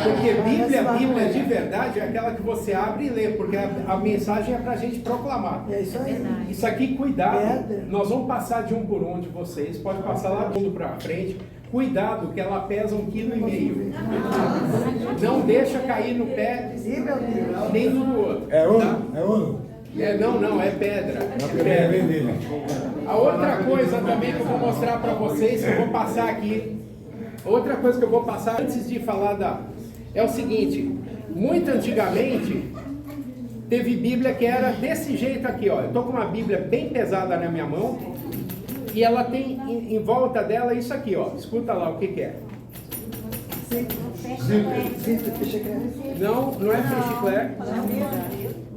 Porque Bíblia de verdade é aquela que você abre e lê, porque a mensagem é para a gente proclamar. É isso aí. Isso aqui, cuidado, nós vamos passar de um por um de vocês, pode passar lá tudo para frente. Cuidado, que ela pesa 1,5 kg. Não deixa cair no pé nem no outro. É ouro? Tá? É ouro? Não, é pedra. A outra coisa também que eu vou mostrar para vocês, que eu vou passar aqui, outra coisa que eu vou passar antes de falar é o seguinte, muito antigamente teve Bíblia que era desse jeito aqui, ó. Eu tô com uma Bíblia bem pesada na minha mão e ela tem em volta dela isso aqui, ó. Escuta lá o que é. Não é fechicler.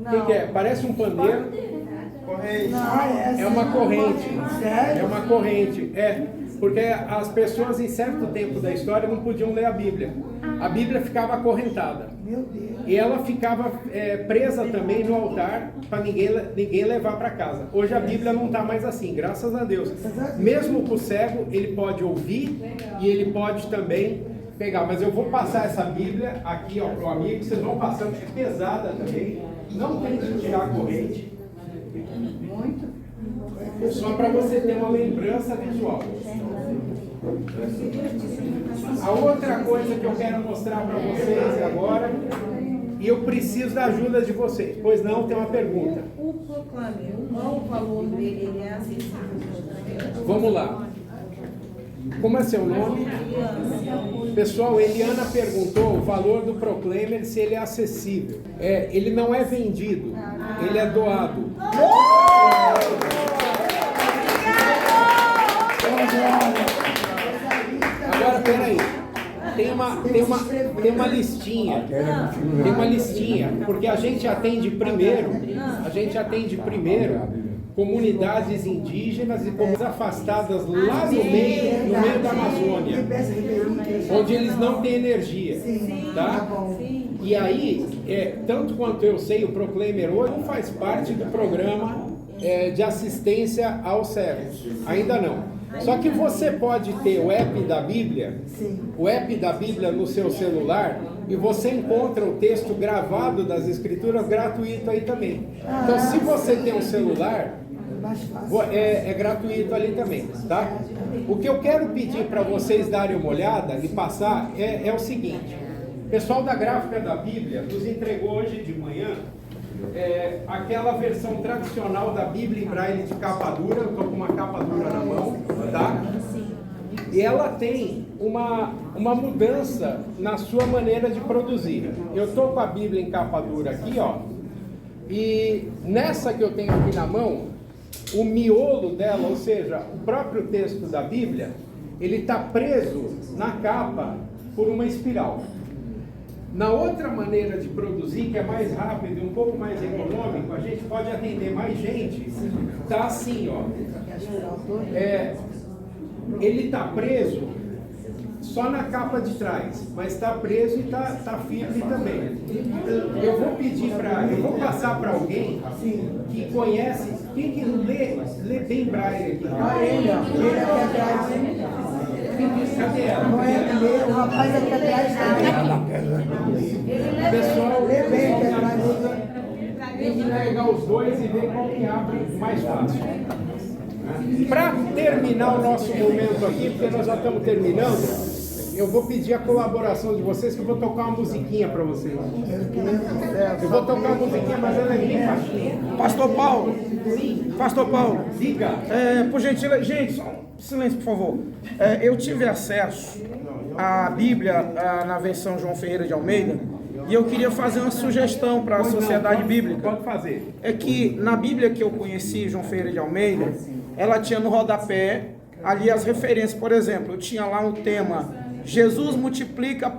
O que é? Parece um pandeiro. É uma corrente. É uma corrente. Porque as pessoas em certo tempo da história não podiam ler a Bíblia. A Bíblia ficava acorrentada. E ela ficava presa também no altar para ninguém levar para casa. Hoje a Bíblia não está mais assim, graças a Deus. Mesmo para o cego, ele pode ouvir e ele pode também pegar. Mas eu vou passar essa Bíblia aqui para o amigo, vocês vão passando, é pesada também. Não tem que tirar a corrente. Só para você ter uma lembrança visual. A outra coisa que eu quero mostrar para vocês agora, e eu preciso da ajuda de vocês. Pois não, tem uma pergunta. O Proclaimer, qual o valor dele? Ele é acessível? Vamos lá. Como é seu nome? Pessoal, Eliana perguntou o valor do Proclaimer, se ele é acessível. Ele não é vendido, ele é doado. Agora, peraí. Tem uma listinha. Tem uma listinha, porque a gente atende primeiro comunidades indígenas e comunidades afastadas lá no meio da Amazônia, onde eles não têm energia, tá? E aí, tanto quanto eu sei, o Proclaimer hoje não faz parte do programa de assistência aos cegos, ainda não. Só que você pode ter o app da Bíblia, no seu celular, e você encontra o texto gravado das Escrituras gratuito aí também. Então, se você tem um celular, É gratuito ali também, tá? O que eu quero pedir para vocês darem uma olhada e passar é o seguinte. O pessoal da Gráfica da Bíblia nos entregou hoje de manhã aquela versão tradicional da Bíblia em braille de capa dura. Eu estou com uma capa dura na mão, tá? E ela tem uma mudança na sua maneira de produzir. Eu estou com a Bíblia em capa dura aqui, ó. E nessa que eu tenho aqui na mão, o miolo dela, ou seja, o próprio texto da Bíblia, ele está preso na capa por uma espiral. Na outra maneira de produzir, que é mais rápido e um pouco mais econômico, a gente pode atender mais gente, tá assim, ó. Ele está preso só na capa de trás, mas está preso e tá firme também. Eu vou passar para alguém que conhece, quem que lê bem braille aqui? Ele aqui atrás. Cadê ela? Não é ele, o rapaz aqui atrás Pessoal, lê bem aqui atrás. tem que pegar os dois e ver qual que abre mais fácil. Para terminar o nosso momento aqui, porque nós já estamos terminando, eu vou pedir a colaboração de vocês, que eu vou tocar uma musiquinha para vocês. Eu vou tocar uma musiquinha, mas ela é bem baixinha. Pastor Paulo, diga. Por gentileza, gente, só um silêncio, por favor. Eu tive acesso à Bíblia na versão João Ferreira de Almeida, e eu queria fazer uma sugestão para a sociedade bíblica. Pode fazer. É que na Bíblia que eu conheci, João Ferreira de Almeida, ela tinha no rodapé ali as referências. Por exemplo, eu tinha lá um tema: Jesus multiplica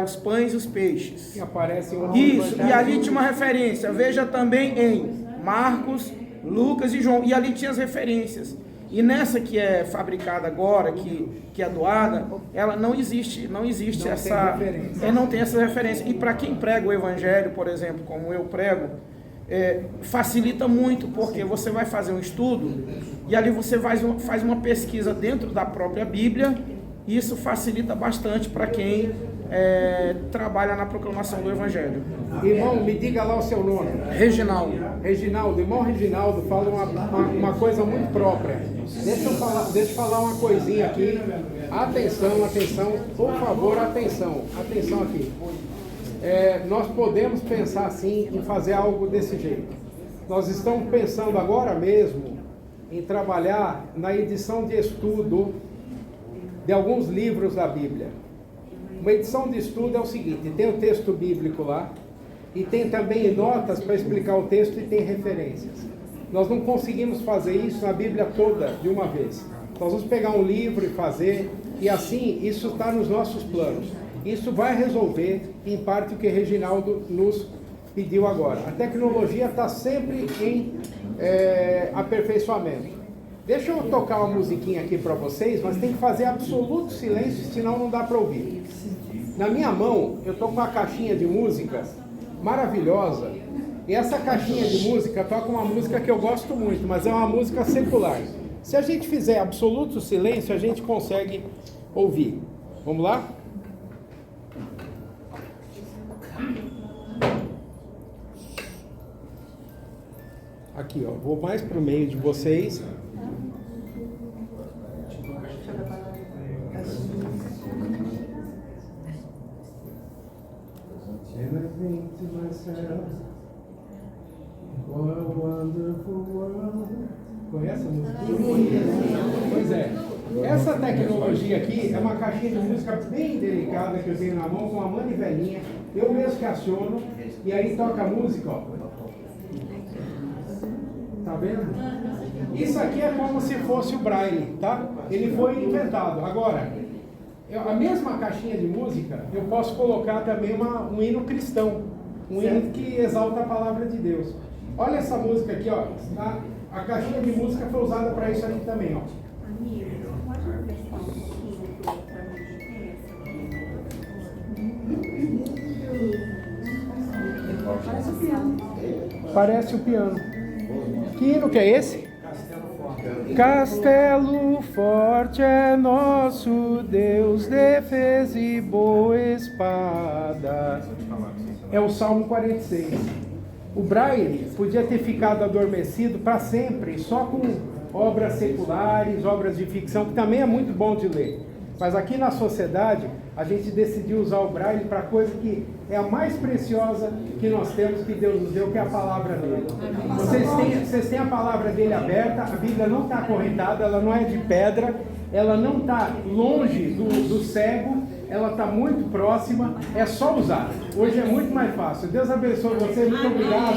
os pães e os peixes. E aparece um Isso, e ali tinha uma referência. Veja também em Marcos, Lucas e João. E ali tinha as referências. E nessa que é fabricada agora, que é doada, ela não existe essa... não tem essa referência. E para quem prega o evangelho, por exemplo, como eu prego, facilita muito, porque você vai fazer um estudo e ali você faz uma pesquisa dentro da própria Bíblia. E isso facilita bastante para quem trabalha na proclamação do Evangelho. Irmão, me diga lá o seu nome. Reginaldo. Reginaldo, irmão Reginaldo, fala uma coisa muito própria. Deixa eu falar uma coisinha aqui. Atenção, por favor, atenção aqui. Nós podemos pensar assim em fazer algo desse jeito. Nós estamos pensando agora mesmo em trabalhar na edição de estudo de alguns livros da Bíblia. Uma edição de estudo é o seguinte: tem o texto bíblico lá, e tem também notas para explicar o texto, e tem referências. Nós não conseguimos fazer isso na Bíblia toda de uma vez. Nós vamos pegar um livro e fazer, e assim, isso está nos nossos planos. Isso vai resolver, em parte, o que Reginaldo nos pediu agora. A tecnologia está sempre em aperfeiçoamento. Deixa eu tocar uma musiquinha aqui para vocês, mas tem que fazer absoluto silêncio, senão não dá para ouvir. Na minha mão, eu estou com uma caixinha de música maravilhosa, e essa caixinha de música toca uma música que eu gosto muito, mas é uma música secular. Se a gente fizer absoluto silêncio, a gente consegue ouvir. Vamos lá? Aqui, ó, vou mais para o meio de vocês. Conhece a música? Pois é. Essa tecnologia aqui é uma caixinha de música bem delicada que eu tenho na mão, com uma manivelinha. Eu mesmo que aciono, e aí toca a música, ó. Tá vendo? Isso aqui é como se fosse o Braille, tá? Ele foi inventado. Agora, a mesma caixinha de música, eu posso colocar também um hino cristão. Um hino que exalta a palavra de Deus. Olha essa música aqui, ó. A caixinha de música foi usada para isso aqui também, ó. Parece o piano. Parece o piano. Que hino que é esse? Castelo forte é nosso Deus, defesa e boa espada. É o Salmo 46. O Braille podia ter ficado adormecido para sempre, só com obras seculares, obras de ficção, que também é muito bom de ler. Mas aqui na sociedade, a gente decidiu usar o Braille para a coisa que é a mais preciosa que nós temos, que Deus nos deu, que é a palavra dele. Vocês têm a palavra dele aberta, a Bíblia não está acorrentada, ela não é de pedra, ela não está longe do cego, ela está muito próxima, é só usar. Hoje é muito mais fácil. Deus abençoe você, muito obrigado.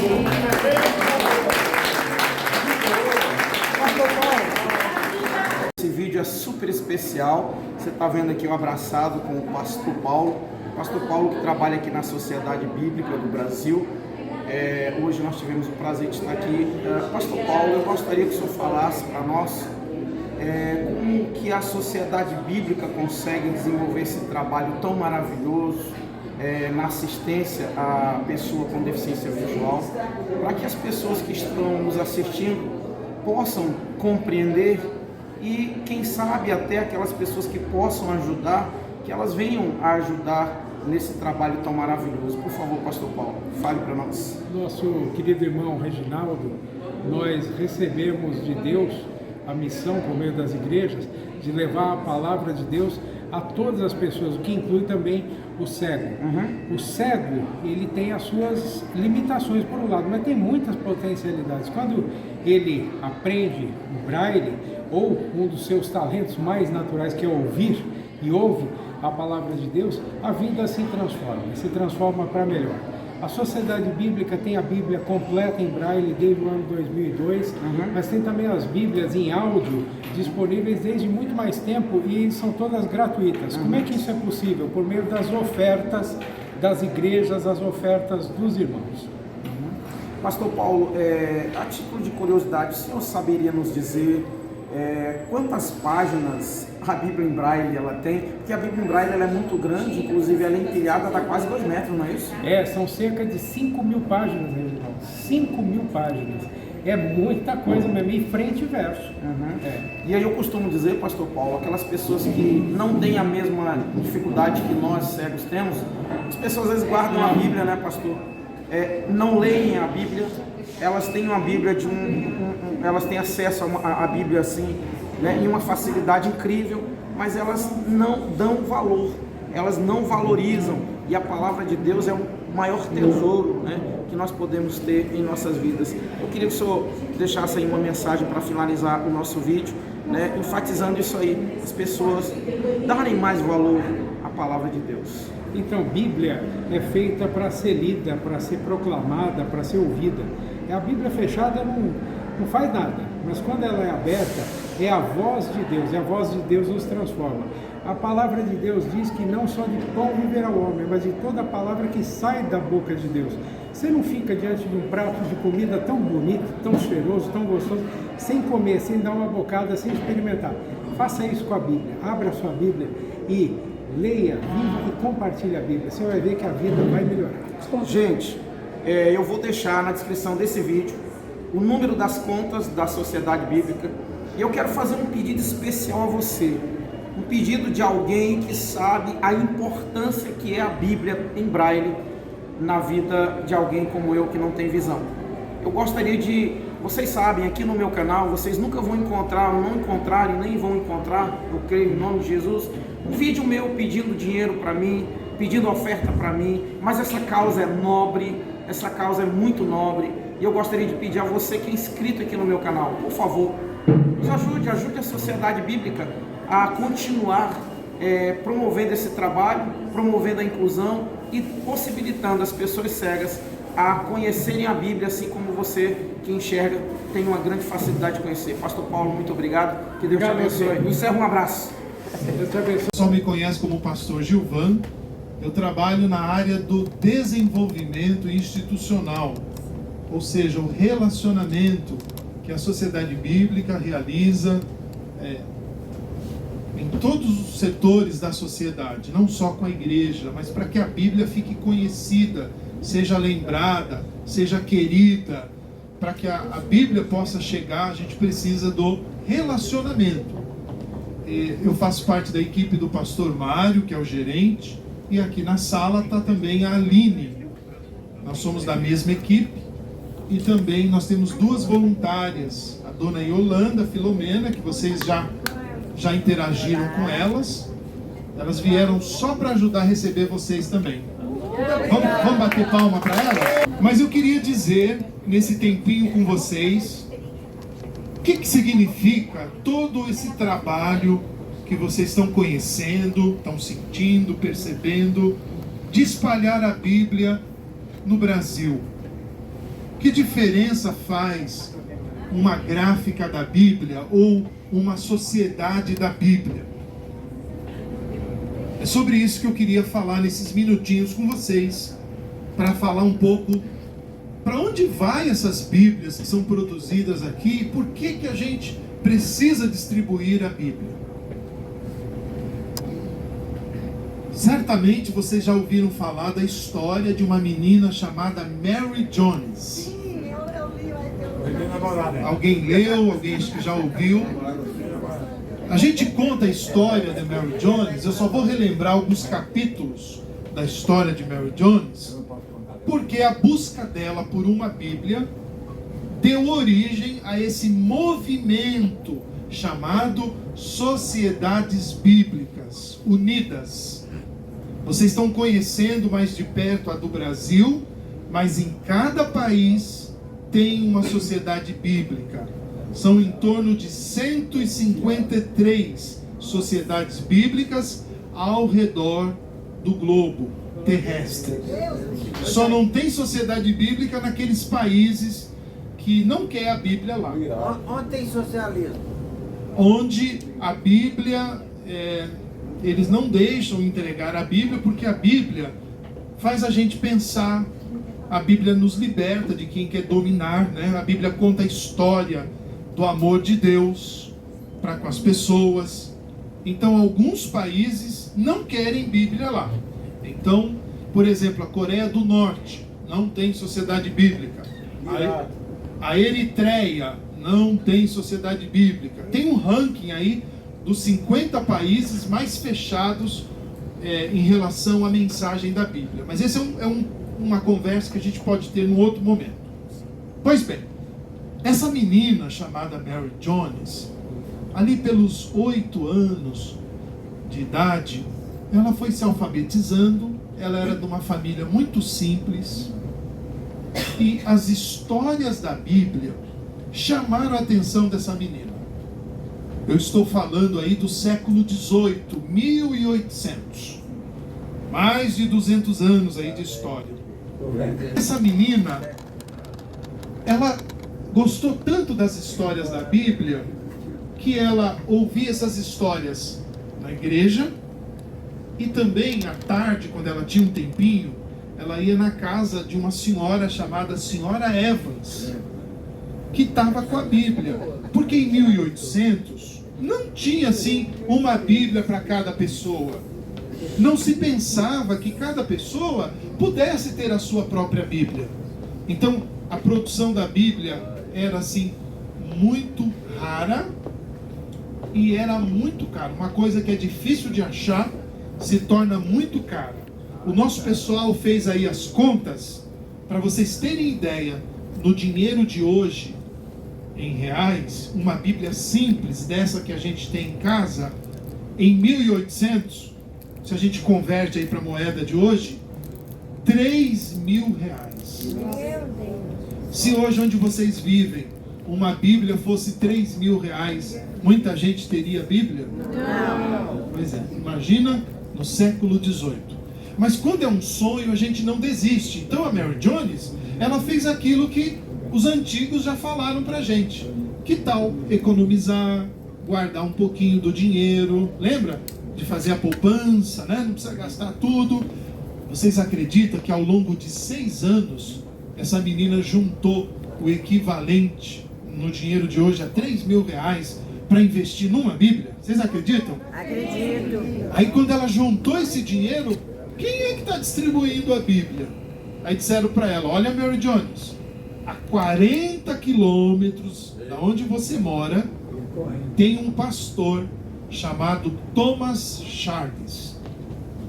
Esse vídeo é super especial. Você está vendo aqui eu abraçado com o pastor Paulo. Pastor Paulo que trabalha aqui na Sociedade Bíblica do Brasil. Hoje nós tivemos o prazer de estar aqui. Pastor Paulo, eu gostaria que o senhor falasse para nós como que a Sociedade Bíblica consegue desenvolver esse trabalho tão maravilhoso na assistência à pessoa com deficiência visual, para que as pessoas que estão nos assistindo possam compreender e, quem sabe, até aquelas pessoas que possam ajudar, que elas venham a ajudar nesse trabalho tão maravilhoso. Por favor, pastor Paulo, fale para nós. Nosso querido irmão Reginaldo, nós recebemos de Deus a missão, por meio das igrejas, de levar a palavra de Deus a todas as pessoas, o que inclui também o cego. O cego, ele tem as suas limitações por um lado, mas tem muitas potencialidades. Quando ele aprende o Braille, ou um dos seus talentos mais naturais, que é ouvir, e ouve a palavra de Deus, a vida se transforma para melhor. A Sociedade Bíblica tem a Bíblia completa em Braille desde o ano 2002, mas tem também as Bíblias em áudio disponíveis desde muito mais tempo e são todas gratuitas. Como é que isso é possível? Por meio das ofertas das igrejas, as ofertas dos irmãos. Pastor Paulo, a título de curiosidade, o senhor saberia nos dizer quantas páginas a Bíblia em Braille ela tem? Porque a Bíblia em Braille ela é muito grande, inclusive ela é empilhada, dá quase 2 metros, não é isso? São cerca de 5.000 páginas, Reginaldo. 5.000 páginas. É muita coisa mesmo, e frente e verso. E aí eu costumo dizer, pastor Paulo, aquelas pessoas que não têm a mesma dificuldade que nós cegos temos, as pessoas às vezes guardam a Bíblia, né, pastor? Não leem a Bíblia, elas têm uma Bíblia elas têm acesso à Bíblia assim, né, em uma facilidade incrível, mas elas não dão valor, elas não valorizam, e a palavra de Deus é o maior tesouro, né, que nós podemos ter em nossas vidas. Eu queria que o senhor deixasse aí uma mensagem para finalizar o nosso vídeo, né, enfatizando isso aí, as pessoas darem mais valor à palavra de Deus. Então, Bíblia é feita para ser lida, para ser proclamada, para ser ouvida. A Bíblia fechada não faz nada, mas quando ela é aberta, é a voz de Deus, e a voz de Deus nos transforma. A palavra de Deus diz que não só de pão viverá o homem, mas de toda a palavra que sai da boca de Deus. Você não fica diante de um prato de comida tão bonito, tão cheiroso, tão gostoso, sem comer, sem dar uma bocada, sem experimentar. Faça isso com a Bíblia, abra a sua Bíblia e leia, viva e compartilhe a Bíblia. Você vai ver que a vida vai melhorar. Gente, eu vou deixar na descrição desse vídeo o número das contas da Sociedade Bíblica. E eu quero fazer um pedido especial a você. Um pedido de alguém que sabe a importância que é a Bíblia em Braille na vida de alguém como eu que não tem visão. Eu gostaria de... Vocês sabem, aqui no meu canal, vocês nunca vão encontrar, não encontrarem, nem vão encontrar, eu creio em nome de Jesus, um vídeo meu pedindo dinheiro para mim, pedindo oferta para mim, mas essa causa é nobre, essa causa é muito nobre, e eu gostaria de pedir a você que é inscrito aqui no meu canal, por favor, nos ajude a Sociedade Bíblica a continuar promovendo esse trabalho, promovendo a inclusão e possibilitando as pessoas cegas a conhecerem a Bíblia, assim como você que enxerga tem uma grande facilidade de conhecer. Pastor Paulo, muito obrigado, que Deus te abençoe. Encerra um abraço. O pessoal me conhece como pastor Gilvan. Eu trabalho na área do desenvolvimento institucional, ou seja, o relacionamento que a Sociedade Bíblica realiza em todos os setores da sociedade, não só com a igreja, mas para que a Bíblia fique conhecida, seja lembrada, seja querida. Para que a Bíblia possa chegar, a gente precisa do relacionamento. Eu faço parte da equipe do pastor Mário, que é o gerente, e aqui na sala está também a Aline. Nós somos da mesma equipe E também nós temos 2 voluntárias, a dona Yolanda Filomena, que vocês já interagiram com elas. Elas vieram só para ajudar a receber vocês também. Vamos bater palma para elas? Mas eu queria dizer, nesse tempinho com vocês, o que significa todo esse trabalho que vocês estão conhecendo, estão sentindo, percebendo, de espalhar a Bíblia no Brasil. Que diferença faz uma gráfica da Bíblia ou uma sociedade da Bíblia? É sobre isso que eu queria falar nesses minutinhos com vocês, para falar um pouco para onde vai essas Bíblias que são produzidas aqui e por que a gente precisa distribuir a Bíblia. Certamente vocês já ouviram falar da história de uma menina chamada Mary Jones. Alguém leu? Alguém acho que já ouviu? A gente conta a história de Mary Jones. Eu só vou relembrar alguns capítulos da história de Mary Jones, porque a busca dela por uma Bíblia deu origem a esse movimento chamado Sociedades Bíblicas Unidas. Vocês estão conhecendo mais de perto a do Brasil, mas em cada país tem uma sociedade bíblica. São em torno de 153 sociedades bíblicas ao redor do globo terrestre. Só não tem sociedade bíblica naqueles países que não quer a Bíblia lá. Onde tem socialismo? Onde a Bíblia... eles não deixam entregar a Bíblia, porque a Bíblia faz a gente pensar, a Bíblia nos liberta de quem quer dominar, né? A Bíblia conta a história do amor de Deus para com as pessoas. Então alguns países não querem Bíblia lá. Então, por exemplo, a Coreia do Norte não tem sociedade bíblica. A Eritreia não tem sociedade bíblica. Tem um ranking aí dos 50 países mais fechados em relação à mensagem da Bíblia. Mas essa uma conversa que a gente pode ter num outro momento. Pois bem, essa menina chamada Mary Jones, ali pelos 8 anos de idade, ela foi se alfabetizando. Ela era de uma família muito simples, e as histórias da Bíblia chamaram a atenção dessa menina. Eu estou falando aí do século XVIII, 1800. Mais de 200 anos aí de história. Essa menina, ela gostou tanto das histórias da Bíblia, que ela ouvia essas histórias na igreja, e também à tarde, quando ela tinha um tempinho, ela ia na casa de uma senhora chamada Senhora Evans, que estava com a Bíblia. Porque em 1800 não tinha assim uma Bíblia para cada pessoa. Não se pensava que cada pessoa pudesse ter a sua própria Bíblia. Então a produção da Bíblia era assim muito rara e era muito cara. Uma coisa que é difícil de achar se torna muito cara. O nosso pessoal fez aí as contas para vocês terem ideia. No dinheiro de hoje, em reais, uma Bíblia simples dessa que a gente tem em casa, em 1800, se a gente converte aí para a moeda de hoje, R$3.000. Se hoje onde vocês vivem uma Bíblia fosse R$3.000, muita gente teria Bíblia? Não. Pois é, imagina no século XVIII. Mas quando é um sonho, a gente não desiste. Então a Mary Jones, ela fez aquilo que os antigos já falaram pra gente. Que tal economizar, guardar um pouquinho do dinheiro? Lembra? De fazer a poupança, né? Não precisa gastar tudo. Vocês acreditam que ao longo de 6 anos, essa menina juntou o equivalente no dinheiro de hoje a R$3.000 para investir numa Bíblia? Vocês acreditam? Acredito. Aí quando ela juntou esse dinheiro, quem é que está distribuindo a Bíblia? Aí disseram para ela: olha, Mary Jones, a 40 quilômetros da onde você mora, tem um pastor chamado Thomas Charles.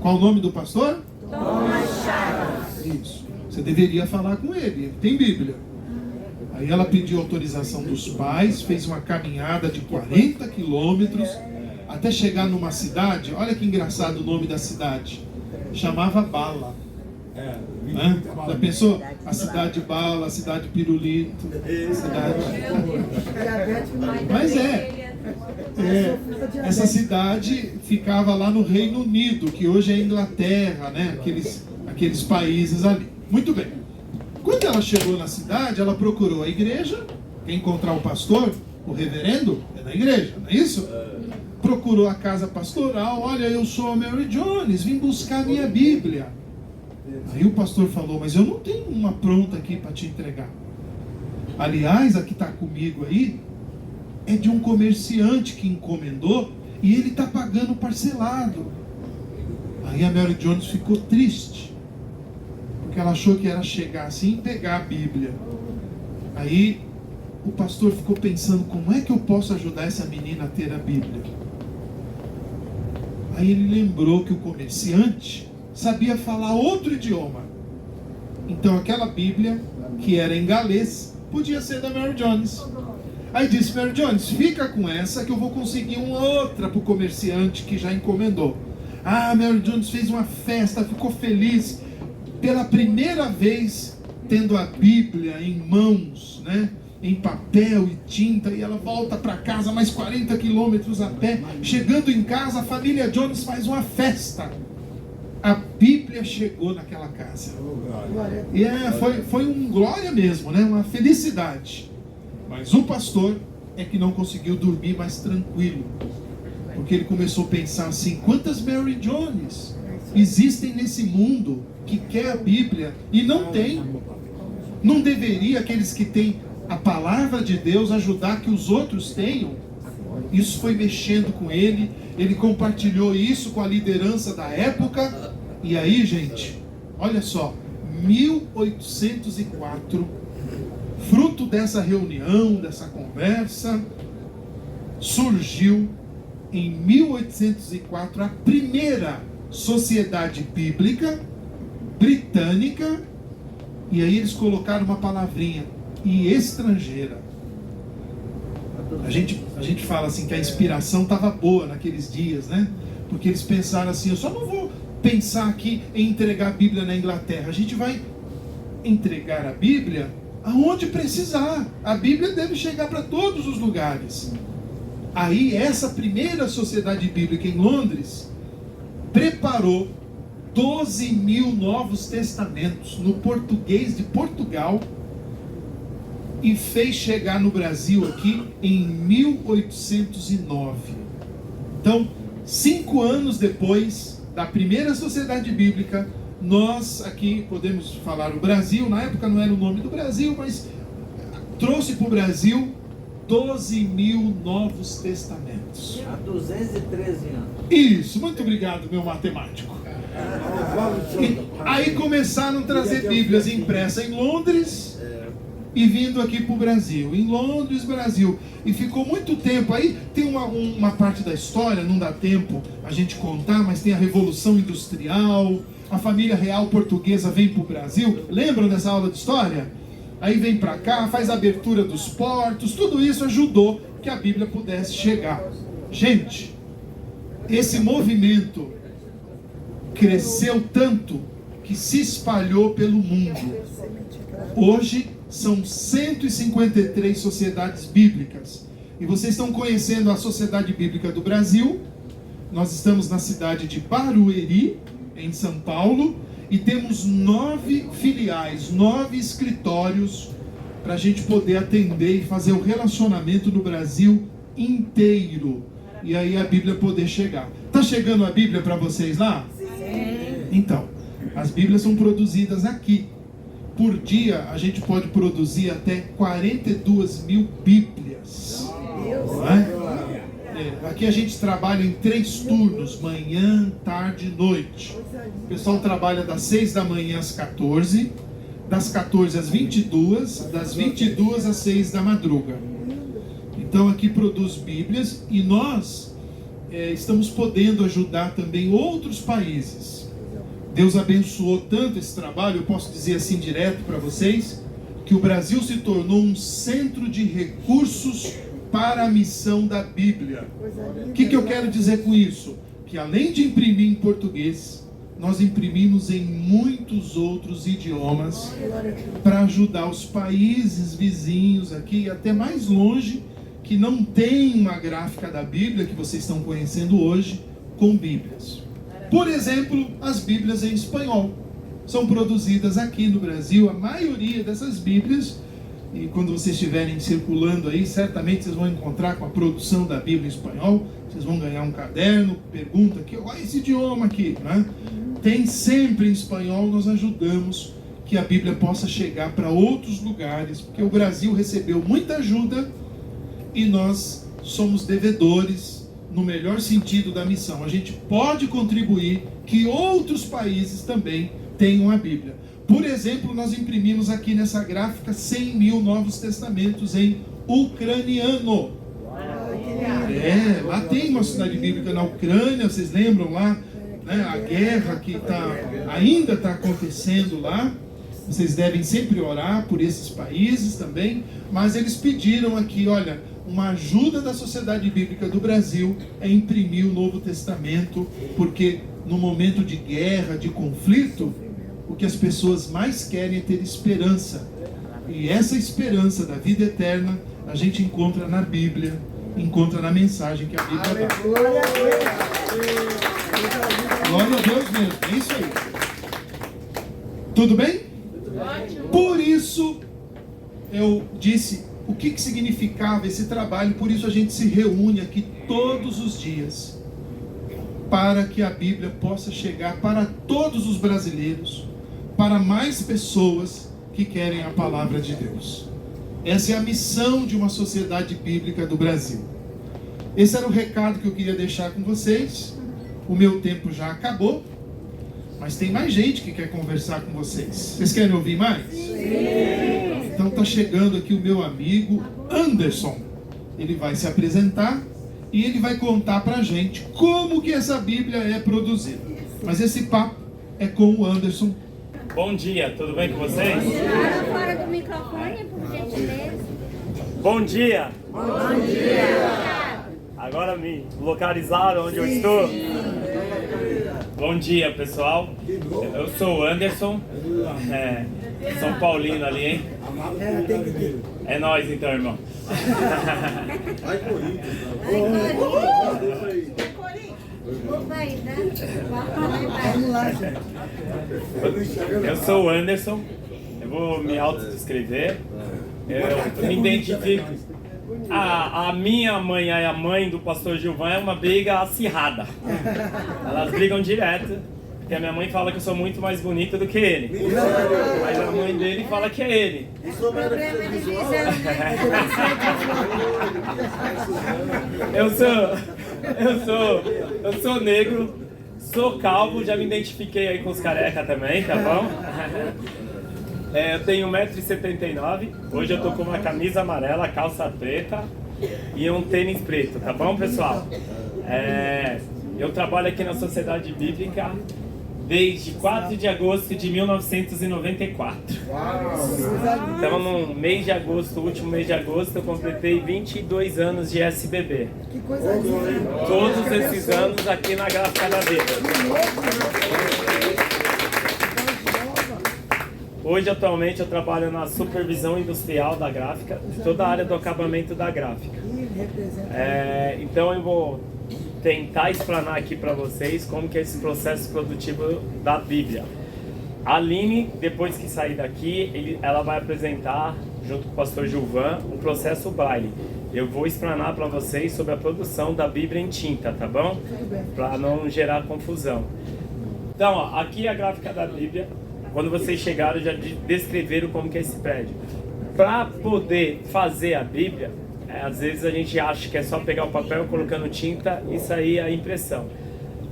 Qual o nome do pastor? Thomas Charles. Isso. Você deveria falar com ele, ele tem Bíblia. Aí ela pediu autorização dos pais, fez uma caminhada de 40 quilômetros até chegar numa cidade. Olha que engraçado o nome da cidade. Chamava Bala. Né? Já pensou? A cidade Bala, a cidade Pirulito, a cidade... Mas essa cidade ficava lá no Reino Unido, que hoje é Inglaterra, né? Aqueles países ali. Muito bem. Quando ela chegou na cidade, ela procurou a igreja. Quer encontrar o pastor, o reverendo, é na igreja, não é isso? Procurou a casa pastoral. Olha, eu sou a Mary Jones, vim buscar a minha Bíblia. Aí o pastor falou, mas eu não tenho uma pronta aqui para te entregar. Aliás, a que está comigo aí é de um comerciante que encomendou e ele está pagando parcelado. Aí a Mary Jones ficou triste, porque ela achou que era chegar assim e pegar a Bíblia. Aí o pastor ficou pensando, como é que eu posso ajudar essa menina a ter a Bíblia? Aí ele lembrou que o comerciante sabia falar outro idioma. Então aquela Bíblia, que era em galês, podia ser da Mary Jones. Aí disse, Mary Jones, fica com essa que eu vou conseguir uma outra para o comerciante que já encomendou. Ah, Mary Jones fez uma festa, ficou feliz. Pela primeira vez, tendo a Bíblia em mãos, né? Em papel e tinta, e ela volta para casa mais 40 quilômetros a pé. Chegando em casa, a família Jones faz uma festa. A Bíblia chegou naquela casa. E foi um glória mesmo, né? Uma felicidade. Mas o pastor é que não conseguiu dormir mais tranquilo, porque ele começou a pensar assim, quantas Mary Jones existem nesse mundo que quer a Bíblia e não tem? Não deveria aqueles que têm a palavra de Deus ajudar que os outros tenham? Isso foi mexendo com ele, ele compartilhou isso com a liderança da época, e aí, gente, olha só, 1804, fruto dessa reunião, dessa conversa, surgiu em 1804 a primeira sociedade bíblica britânica, e aí eles colocaram uma palavrinha, e estrangeira. A gente fala assim que a inspiração estava boa naqueles dias, né? Porque eles pensaram assim, eu só não vou pensar aqui em entregar a Bíblia na Inglaterra, a gente vai entregar a Bíblia aonde precisar. A Bíblia deve chegar para todos os lugares. Aí essa primeira sociedade bíblica em Londres preparou 12 mil novos testamentos no português de Portugal e fez chegar no Brasil aqui em 1809. Então, 5 anos depois da primeira sociedade bíblica, nós aqui podemos falar o Brasil, na época não era o nome do Brasil, mas trouxe para o Brasil 12 mil novos testamentos. Há 213 anos. Isso, muito obrigado, meu matemático. E aí começaram a trazer Bíblias impressas em Londres e vindo aqui para o Brasil, em Londres, Brasil, e ficou muito tempo. Aí tem uma parte da história, não dá tempo a gente contar, mas tem a Revolução Industrial, a família real portuguesa vem para o Brasil, lembram dessa aula de história? Aí vem para cá, faz a abertura dos portos, tudo isso ajudou que a Bíblia pudesse chegar. Gente, esse movimento cresceu tanto que se espalhou pelo mundo. Hoje são 153 sociedades bíblicas. E vocês estão conhecendo a Sociedade Bíblica do Brasil. Nós estamos na cidade de Barueri, em São Paulo, e temos 9 filiais, 9 escritórios para a gente poder atender e fazer o relacionamento no Brasil inteiro. E aí a Bíblia poder chegar. Está chegando a Bíblia para vocês lá? Sim. Então, as Bíblias são produzidas aqui. Por dia a gente pode produzir até 42 mil Bíblias. Não é? Aqui a gente trabalha em 3 turnos, manhã, tarde e noite. O pessoal trabalha das 6 da manhã às 14, das 14 às 22, das 22 às 6 da madruga. Então aqui produz Bíblias e nós estamos podendo ajudar também outros países. Deus abençoou tanto esse trabalho, eu posso dizer assim direto para vocês, que o Brasil se tornou um centro de recursos para a missão da Bíblia. O que eu quero dizer com isso? Que além de imprimir em português, nós imprimimos em muitos outros idiomas para ajudar os países vizinhos aqui, até mais longe, que não tem uma gráfica da Bíblia, que vocês estão conhecendo hoje, com Bíblias. Por exemplo, as Bíblias em espanhol são produzidas aqui no Brasil, a maioria dessas Bíblias, e quando vocês estiverem circulando aí, certamente vocês vão encontrar com a produção da Bíblia em espanhol, vocês vão ganhar um caderno, pergunta aqui, olha esse idioma aqui, né? Tem sempre em espanhol, nós ajudamos que a Bíblia possa chegar para outros lugares, porque o Brasil recebeu muita ajuda e nós somos devedores no melhor sentido da missão. A gente pode contribuir que outros países também tenham a Bíblia. Por exemplo, nós imprimimos aqui nessa gráfica 100 mil Novos Testamentos em ucraniano. Lá tem uma cidade bíblica na Ucrânia, vocês lembram lá, né, a guerra que ainda está acontecendo lá. Vocês devem sempre orar por esses países também, mas eles pediram aqui, olha, uma ajuda da Sociedade Bíblica do Brasil é imprimir o Novo Testamento, porque no momento de guerra, de conflito, o que as pessoas mais querem é ter esperança. E essa esperança da vida eterna a gente encontra na Bíblia, encontra na mensagem que a Bíblia dá. Glória a Deus mesmo, é isso aí. Tudo bem? Por isso eu disse o que significava esse trabalho, por isso a gente se reúne aqui todos os dias, para que a Bíblia possa chegar para todos os brasileiros, para mais pessoas que querem a palavra de Deus. Essa é a missão de uma sociedade bíblica do Brasil. Esse era o recado que eu queria deixar com vocês. O meu tempo já acabou, mas tem mais gente que quer conversar com vocês. Vocês querem ouvir mais? Sim. Então está chegando aqui o meu amigo Anderson. Ele vai se apresentar e ele vai contar pra gente como que essa Bíblia é produzida. Mas esse papo é com o Anderson. Bom dia, tudo bem com vocês? Fala fora do microfone, por gentileza. Bom dia! Bom dia! Agora me localizaram onde eu estou? Bom dia, pessoal. Eu sou o Anderson, São Paulino ali, hein? É nóis então, irmão. Vai, Vamos lá, gente. Eu sou o Anderson, eu vou me autodescrever. Eu me identifico. A minha mãe e a mãe do pastor Gilvan é uma briga acirrada. Elas brigam direto, porque a minha mãe fala que eu sou muito mais bonito do que ele. Mas a mãe dele fala que é ele. Eu sou negro, sou calvo, já me identifiquei aí com os careca também, tá bom? Eu tenho 1,79 m, hoje eu tô com uma camisa amarela, calça preta e um tênis preto, tá bom, pessoal? Eu trabalho aqui na Sociedade Bíblica desde 4 de agosto de 1994. Então no mês de agosto, último mês de agosto, eu completei 22 anos de SBB. Que coisa linda. Todos esses anos aqui na Gráfica da Vida. Hoje, atualmente, eu trabalho na supervisão industrial da gráfica, toda a área do acabamento da gráfica. Então eu vou tentar explanar aqui para vocês como que é esse processo produtivo da Bíblia. A Aline, depois que sair daqui, ela vai apresentar, junto com o pastor Gilvan, o processo Braille. Eu vou explanar para vocês sobre a produção da Bíblia em tinta, tá bom? Para não gerar confusão. Então, ó, aqui é a gráfica da Bíblia. Quando vocês chegaram, já descreveram como que é esse prédio. Para poder fazer a Bíblia, às vezes a gente acha que é só pegar o papel, colocando tinta e sair a impressão.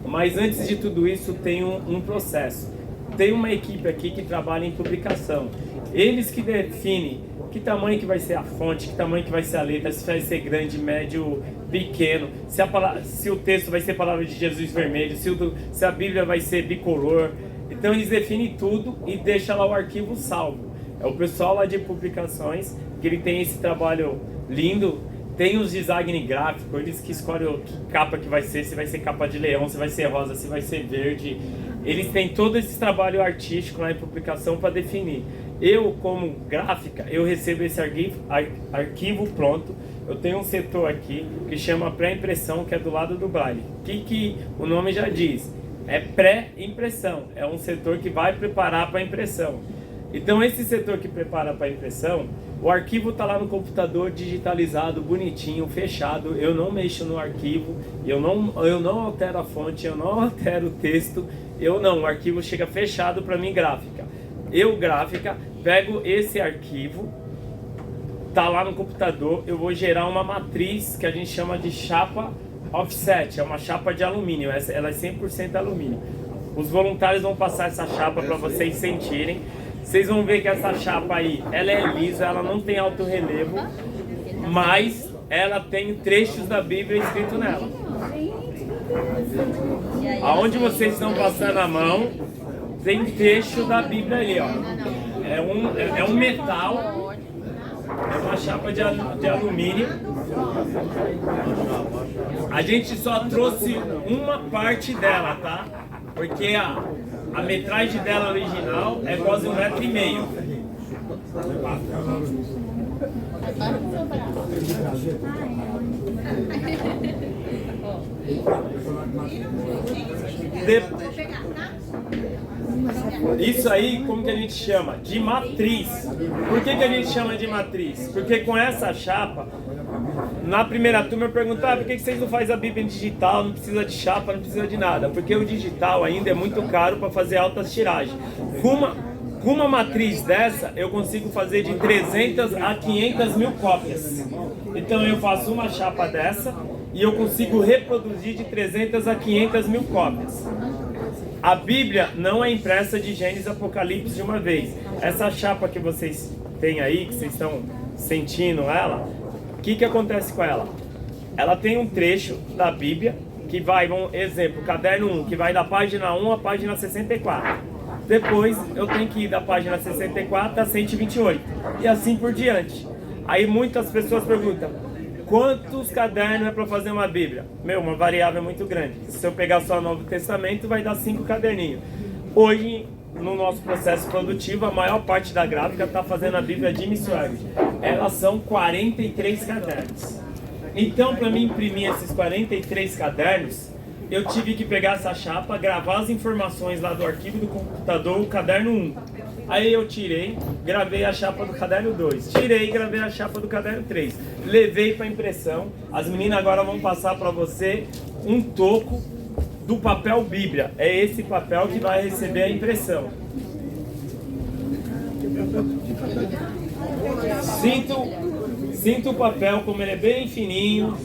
Mas antes de tudo isso, tem um processo. Tem uma equipe aqui que trabalha em publicação. Eles que definem que tamanho que vai ser a fonte, que tamanho que vai ser a letra, se vai ser grande, médio, pequeno, se o texto vai ser Palavra de Jesus vermelho, se a Bíblia vai ser bicolor. Então eles definem tudo e deixam lá o arquivo salvo. É o pessoal lá de publicações, que ele tem esse trabalho lindo. Tem os design gráficos, eles que escolhem que capa que vai ser, se vai ser capa de leão, se vai ser rosa, se vai ser verde. Eles têm todo esse trabalho artístico lá em publicação para definir. Eu, como gráfica, eu recebo esse arquivo pronto. Eu tenho um setor aqui que chama pré-impressão, que é do lado do braille. O que o nome já diz? É pré-impressão. É um setor que vai preparar para a impressão. Então esse setor que prepara para a impressão, o arquivo está lá no computador digitalizado, bonitinho, fechado. Eu não mexo no arquivo, eu não altero a fonte, eu não altero o texto, o arquivo chega fechado para mim gráfica. Eu, gráfica, pego esse arquivo, tá lá no computador, eu vou gerar uma matriz que a gente chama de chapa offset, é uma chapa de alumínio, ela é 100% alumínio. Os voluntários vão passar essa chapa para vocês sentirem. Vocês vão ver que essa chapa aí, ela é lisa, ela não tem alto relevo, mas ela tem trechos da Bíblia escrito nela. Aonde vocês estão passando a mão, tem trecho da Bíblia ali, ó. É um metal, é uma chapa de alumínio. A gente só trouxe uma parte dela, tá? Porque a metragem dela original é quase 1,5 m. Isso aí, como que a gente chama? De matriz. Por que a gente chama de matriz? Porque com essa chapa, na primeira turma eu perguntava por que vocês não fazem a Bíblia em digital, não precisa de chapa, não precisa de nada. Porque o digital ainda é muito caro para fazer altas tiragens. Com uma matriz dessa, eu consigo fazer de 300 a 500 mil cópias. Então eu faço uma chapa dessa e eu consigo reproduzir de 300 a 500 mil cópias. A Bíblia não é impressa de Gênesis e Apocalipse de uma vez. Essa chapa que vocês têm aí, que vocês estão sentindo ela, o que acontece com ela? Ela tem um trecho da Bíblia que vai, exemplo, caderno 1, que vai da página 1 à página 64. Depois eu tenho que ir da página 64 a 128 e assim por diante. Aí muitas pessoas perguntam: quantos cadernos é para fazer uma Bíblia? Uma variável muito grande. Se eu pegar só o Novo Testamento, vai dar 5 caderninhos. Hoje, no nosso processo produtivo, a maior parte da gráfica está fazendo a Bíblia Jimmy Swaggart. Elas são 43 cadernos. Então, para mim imprimir esses 43 cadernos, eu tive que pegar essa chapa, gravar as informações lá do arquivo do computador, o caderno 1. Aí eu tirei, gravei a chapa do caderno 2. Tirei e gravei a chapa do caderno 3. Levei para impressão. As meninas agora vão passar para você um toco do papel Bíblia. É esse papel que vai receber a impressão. Sinto o papel, como ele é bem fininho.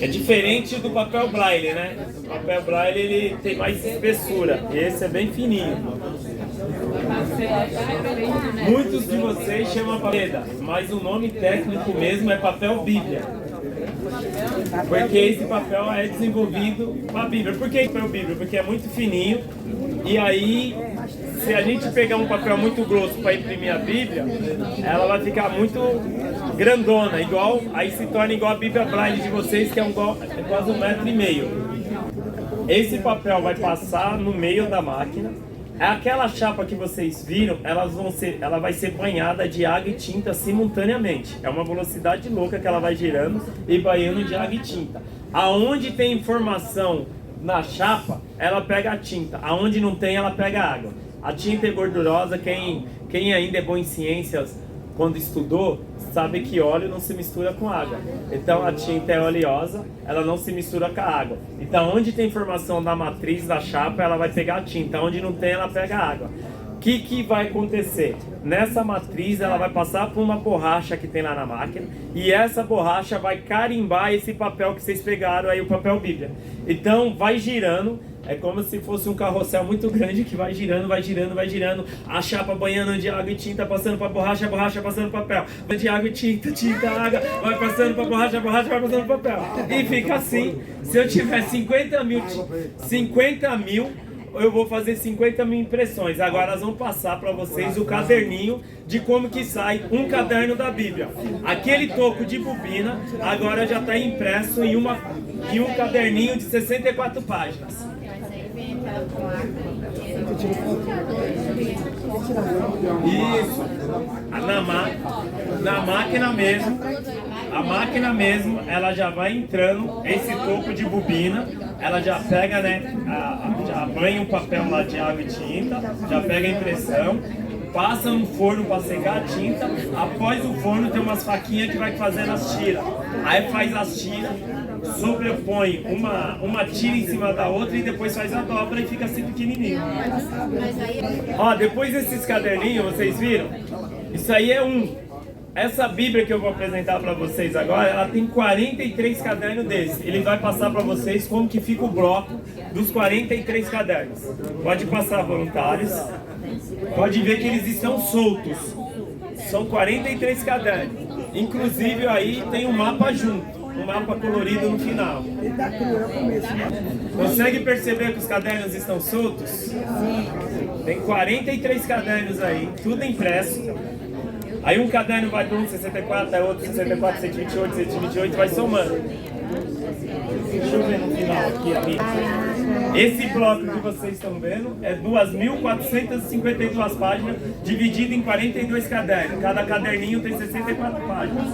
É diferente do papel braille, né? O papel braille ele tem mais espessura. Esse é bem fininho. Muitos de vocês chamam papel, mas o nome técnico mesmo é papel Bíblia. Porque esse papel é desenvolvido para a Bíblia. Por que papel Bíblia? Porque é muito fininho. E aí, se a gente pegar um papel muito grosso para imprimir a Bíblia, ela vai ficar muito grandona, aí se torna igual a Bíblia Braille de vocês, que é quase 1,5 m. Esse papel vai passar no meio da máquina. Aquela chapa que vocês viram, ela vai ser banhada de água e tinta simultaneamente. É uma velocidade louca que ela vai girando e banhando de água e tinta. Aonde tem informação na chapa, ela pega a tinta. Aonde não tem, ela pega a água. A tinta é gordurosa, quem ainda é bom em ciências, quando estudou, sabe que óleo não se mistura com água. Então a tinta é oleosa, ela não se mistura com a água. Então onde tem informação da matriz da chapa, ela vai pegar a tinta. Onde não tem, ela pega a água. O que vai acontecer? Nessa matriz ela vai passar por uma borracha que tem lá na máquina. E essa borracha vai carimbar esse papel que vocês pegaram aí, o papel Bíblia. Então vai girando. É como se fosse um carrossel muito grande que vai girando, vai girando, vai girando. A chapa banhando de água e tinta, passando para a borracha passando papel. De água e tinta, água, vai passando para a borracha vai passando papel. E fica assim. Se eu tiver 50 mil eu vou fazer 50 mil impressões. Agora nós vamos passar para vocês o caderninho de como que sai um caderno da Bíblia. Aquele toco de bobina agora já está impresso em um caderninho de 64 páginas. Isso. Na máquina mesmo, a máquina mesmo, ela já vai entrando esse toco de bobina, ela já pega, né, já banha um papel lá de água e tinta, já pega a impressão, passa no forno para secar a tinta. Após o forno tem umas faquinhas que vai fazendo as tiras. Aí faz as tiras, sobrepõe uma tira em cima da outra e depois faz a dobra e fica assim pequenininho. Ó, depois desses caderninhos, vocês viram? Isso aí é essa Bíblia que eu vou apresentar para vocês agora, ela tem 43 cadernos desses. Ele vai passar para vocês como que fica o bloco dos 43 cadernos. Pode passar, voluntários. Pode ver que eles estão soltos. São 43 cadernos. Inclusive aí tem um mapa junto. Um mapa colorido no final. Consegue perceber que os cadernos estão soltos? Sim. Tem 43 cadernos aí, tudo impresso. Aí um caderno vai para um 64, aí outro 64, 128, 128, vai somando. Deixa eu ver no final aqui a minha. Esse bloco que vocês estão vendo é 2.452 páginas, dividido em 42 cadernos. Cada caderninho tem 64 páginas.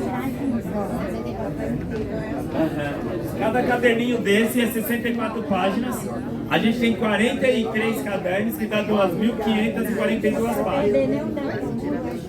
Cada caderninho desse é 64 páginas. A gente tem 43 cadernos, que dá 2.542 páginas.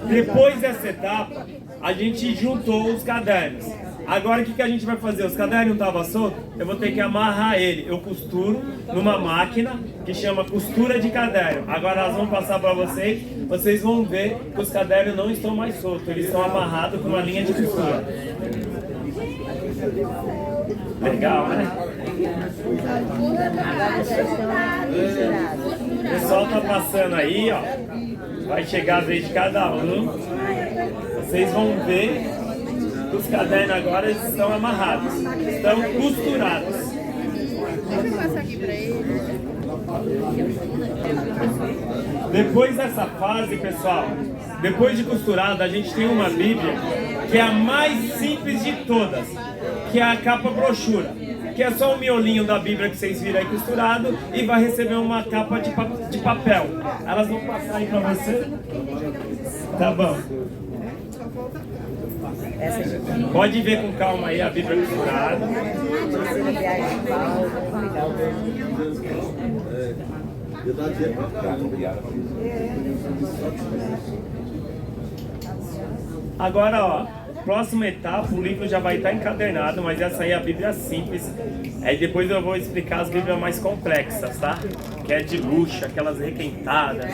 Depois dessa etapa, a gente juntou os cadernos. Agora o que a gente vai fazer? Os cadernos não estavam soltos? Eu vou ter que amarrar ele. Eu costuro numa máquina que chama costura de caderno. Agora nós vamos passar para vocês. Vocês vão ver que os cadernos não estão mais soltos. Eles estão amarrados com uma linha de costura. Legal, né? O pessoal tá passando aí, ó. Vai chegar a vez de cada um. Vocês vão ver que os cadernos agora estão amarrados, estão costurados. Depois dessa fase, pessoal, depois de costurado, a gente tem uma Bíblia que é a mais simples de todas, que é a capa brochura, que é só o miolinho da Bíblia que vocês viram aí costurado e vai receber uma capa de papel. Elas vão passar aí pra você? Tá bom. Pode ver com calma aí a Bíblia costurada. Agora, ó, próxima etapa, o livro já vai estar encadernado, mas essa aí é a Bíblia simples. Aí depois eu vou explicar as Bíblias mais complexas, tá? Que é de luxo, aquelas requentadas,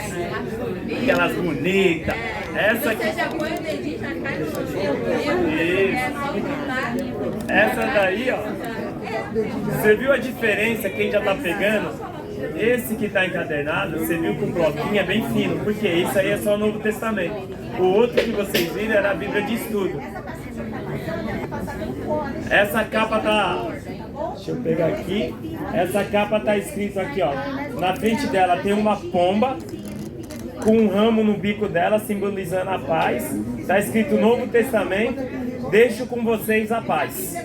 aquelas bonitas. Essa aqui... Essa daí, ó. Você viu a diferença, quem já tá pegando? Esse que está encadernado, você viu que o bloquinho é bem fino, porque isso aí é só o Novo Testamento. O outro que vocês viram era a Bíblia de estudo. Essa capa tá... Deixa eu pegar aqui. Essa capa tá escrito aqui, ó. Na frente dela tem uma pomba com um ramo no bico dela, simbolizando a paz. Tá escrito Novo Testamento. Deixo com vocês a paz.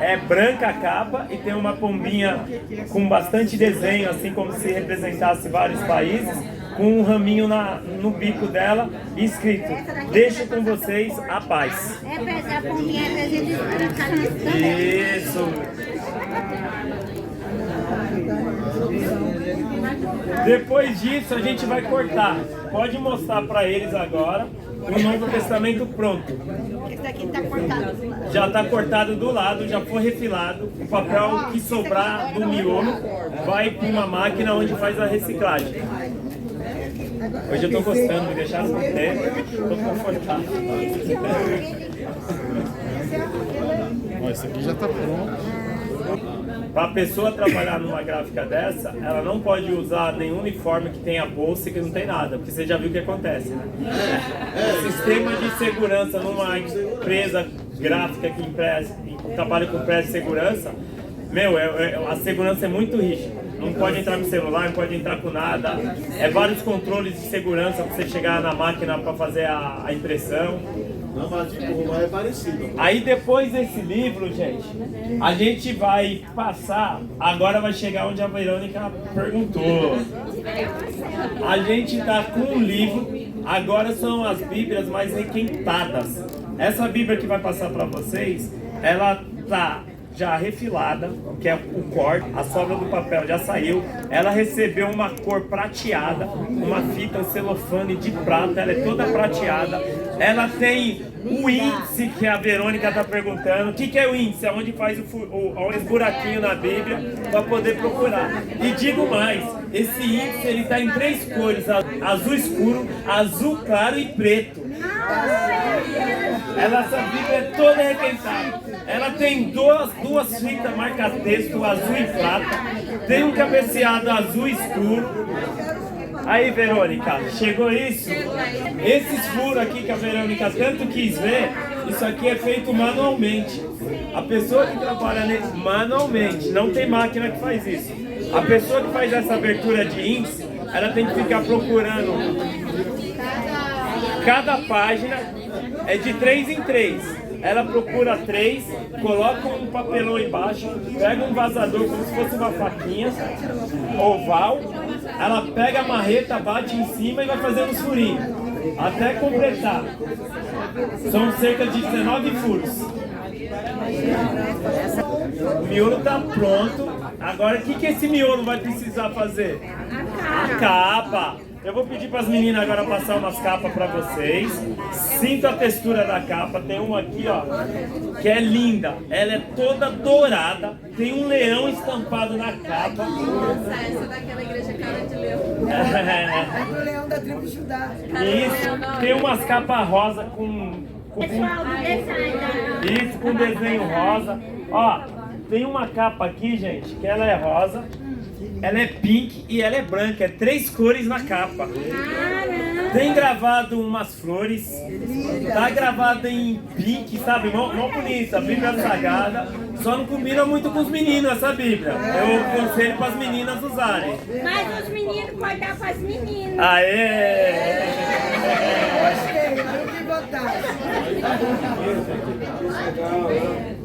É branca a capa e tem uma pombinha com bastante desenho, assim como se representasse vários países, com um raminho no bico dela, escrito: deixo com vocês a paz. Isso. Depois disso a gente vai cortar. Pode mostrar para eles agora o Novo Testamento pronto. Esse aqui está cortado. Já está cortado do lado, já foi refilado. O papel que sobrar do miolo vai para uma máquina onde faz a reciclagem. Hoje eu estou gostando, me deixaram com tempo, estou confortável. Esse aqui já está pronto. Para a pessoa trabalhar numa gráfica dessa, ela não pode usar nenhum uniforme que tenha bolsa e que não tem nada, porque você já viu o que acontece, né? O sistema de segurança numa empresa gráfica que trabalha com pré-segurança, a segurança é muito rígida. Não pode entrar no celular, não pode entrar com nada. É vários controles de segurança para você chegar na máquina para fazer a impressão. Não, mas tipo, é parecido. Aí depois desse livro, gente, a gente vai passar. Agora vai chegar onde a Verônica perguntou. A gente tá com um livro. Agora são as Bíblias mais requentadas. Essa Bíblia que vai passar para vocês, ela tá já refilada, que é o corte, a sobra do papel já saiu. Ela recebeu uma cor prateada, uma fita, um celofane de prata, ela é toda prateada. Ela tem o índice que a Verônica está perguntando. O que é o índice? É onde faz o buraquinho na Bíblia para poder procurar. E digo mais, esse índice ele está em 3 cores: azul escuro, azul claro e preto. Essa Bíblia é toda requentada. Ela tem duas fitas marca-texto, azul e prata. Tem um cabeceado azul escuro. Aí, Verônica, chegou isso? Esses furos aqui que a Verônica tanto quis ver, isso aqui é feito manualmente. A pessoa que trabalha manualmente, não tem máquina que faz isso. A pessoa que faz essa abertura de índice, ela tem que ficar procurando. Cada página é de 3 em 3. Ela procura 3, coloca um papelão embaixo, pega um vazador como se fosse uma faquinha oval, ela pega a marreta, bate em cima e vai fazendo os furinhos até completar. São cerca de 19 furos. O miolo está pronto. Agora o que esse miolo vai precisar fazer? A capa. Eu vou pedir para as meninas agora passar umas capas para vocês. Sinta a textura da capa. Tem uma aqui, ó, que é linda. Ela é toda dourada. Tem um leão estampado na capa. Nossa, essa daquela igreja cara de leão. É do leão da tribo de Judá. Isso. Tem umas capas rosa com isso, com desenho rosa. Ó, tem uma capa aqui, gente, que ela é rosa. Ela é pink e ela é branca, é 3 cores na capa. Tem gravado umas flores, tá gravado em pink, sabe? Mó bonita, a Bíblia Sagrada. Só não combina muito com os meninos essa Bíblia. Eu aconselho para as meninas usarem. Mas os meninos podem dar para as meninas. Aê!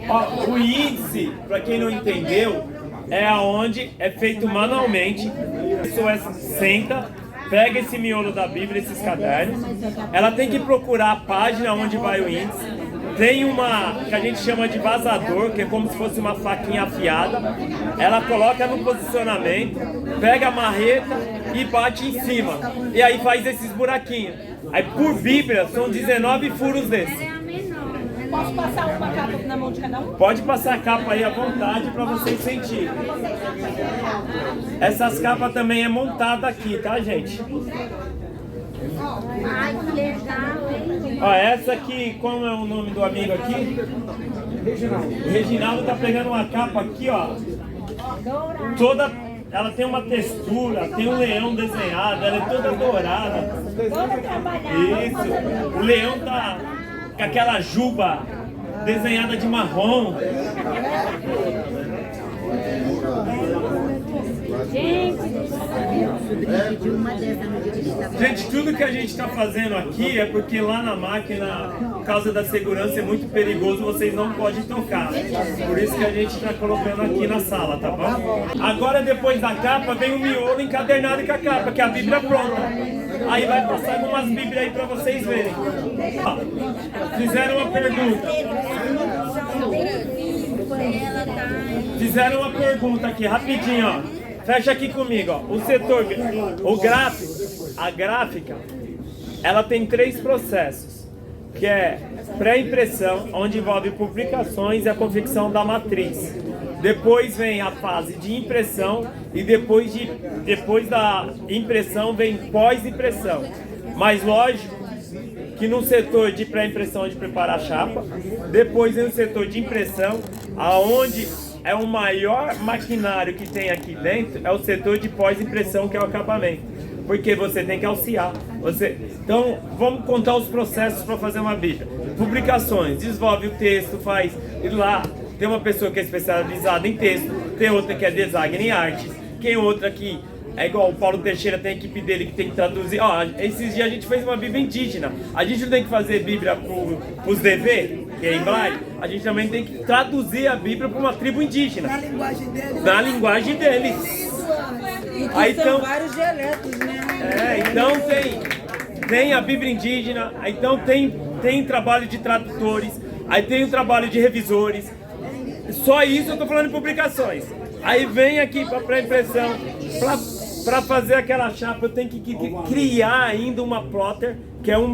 Ó, o índice, para quem não entendeu, é aonde é feito manualmente. A pessoa senta, pega esse miolo da Bíblia, esses cadernos, ela tem que procurar a página onde vai o índice. Tem uma que a gente chama de vazador, que é como se fosse uma faquinha afiada. Ela coloca no posicionamento, pega a marreta e bate em cima. E aí faz esses buraquinhos. Aí por Bíblia são 19 furos desses. Posso passar uma capa na mão de cada um? Pode passar a capa aí à vontade para vocês sentirem. Essas capas também é montada aqui, tá, gente? Ai, que legal, hein? Ó, essa aqui, como é o nome do amigo aqui? Reginaldo. O Reginaldo tá pegando uma capa aqui, ó. Toda, ela tem uma textura, tem um leão desenhado, ela é toda dourada. Vamos trabalhar. Isso. O leão tá com aquela juba desenhada de marrom. Gente, tudo que a gente está fazendo aqui é porque lá na máquina, por causa da segurança, é muito perigoso, vocês não podem tocar. Por isso que a gente está colocando aqui na sala, tá bom? Agora, depois da capa, vem o miolo encadernado com a capa, que é a Bíblia pronta. Aí vai passar algumas Bíblias aí para vocês verem. Ó, fizeram uma pergunta. Fizeram uma pergunta aqui, rapidinho, ó. Fecha aqui comigo, ó. O setor, o gráfico, a gráfica, ela tem 3 processos, que é pré-impressão, onde envolve publicações e a confecção da matriz. Depois vem a fase de impressão e depois da impressão vem pós-impressão. Mas lógico que no setor de pré-impressão, onde prepara a chapa, depois vem o setor de impressão, aonde é o maior maquinário que tem aqui dentro, é o setor de pós-impressão, que é o acabamento. Porque você tem que alciar. Então, vamos contar os processos para fazer uma Bíblia. Publicações, desenvolve o texto, faz lá. Tem uma pessoa que é especializada em texto, tem outra que é design em arte, quem outra aqui. É igual o Paulo Teixeira tem a equipe dele que tem que traduzir. Ó, esses dias a gente fez uma Bíblia indígena. A gente não tem que fazer Bíblia pros DV, que é em Braille. A gente também tem que traduzir a Bíblia para uma tribo indígena. Na linguagem deles. Na linguagem deles. E que Aí, são então, vários dialetos, né? Então tem a Bíblia indígena, aí então tem trabalho de tradutores, aí tem o trabalho de revisores. Só isso eu tô falando em publicações. Aí vem aqui para pré-impressão, para fazer aquela chapa, eu tenho que criar ainda uma plotter, que é eu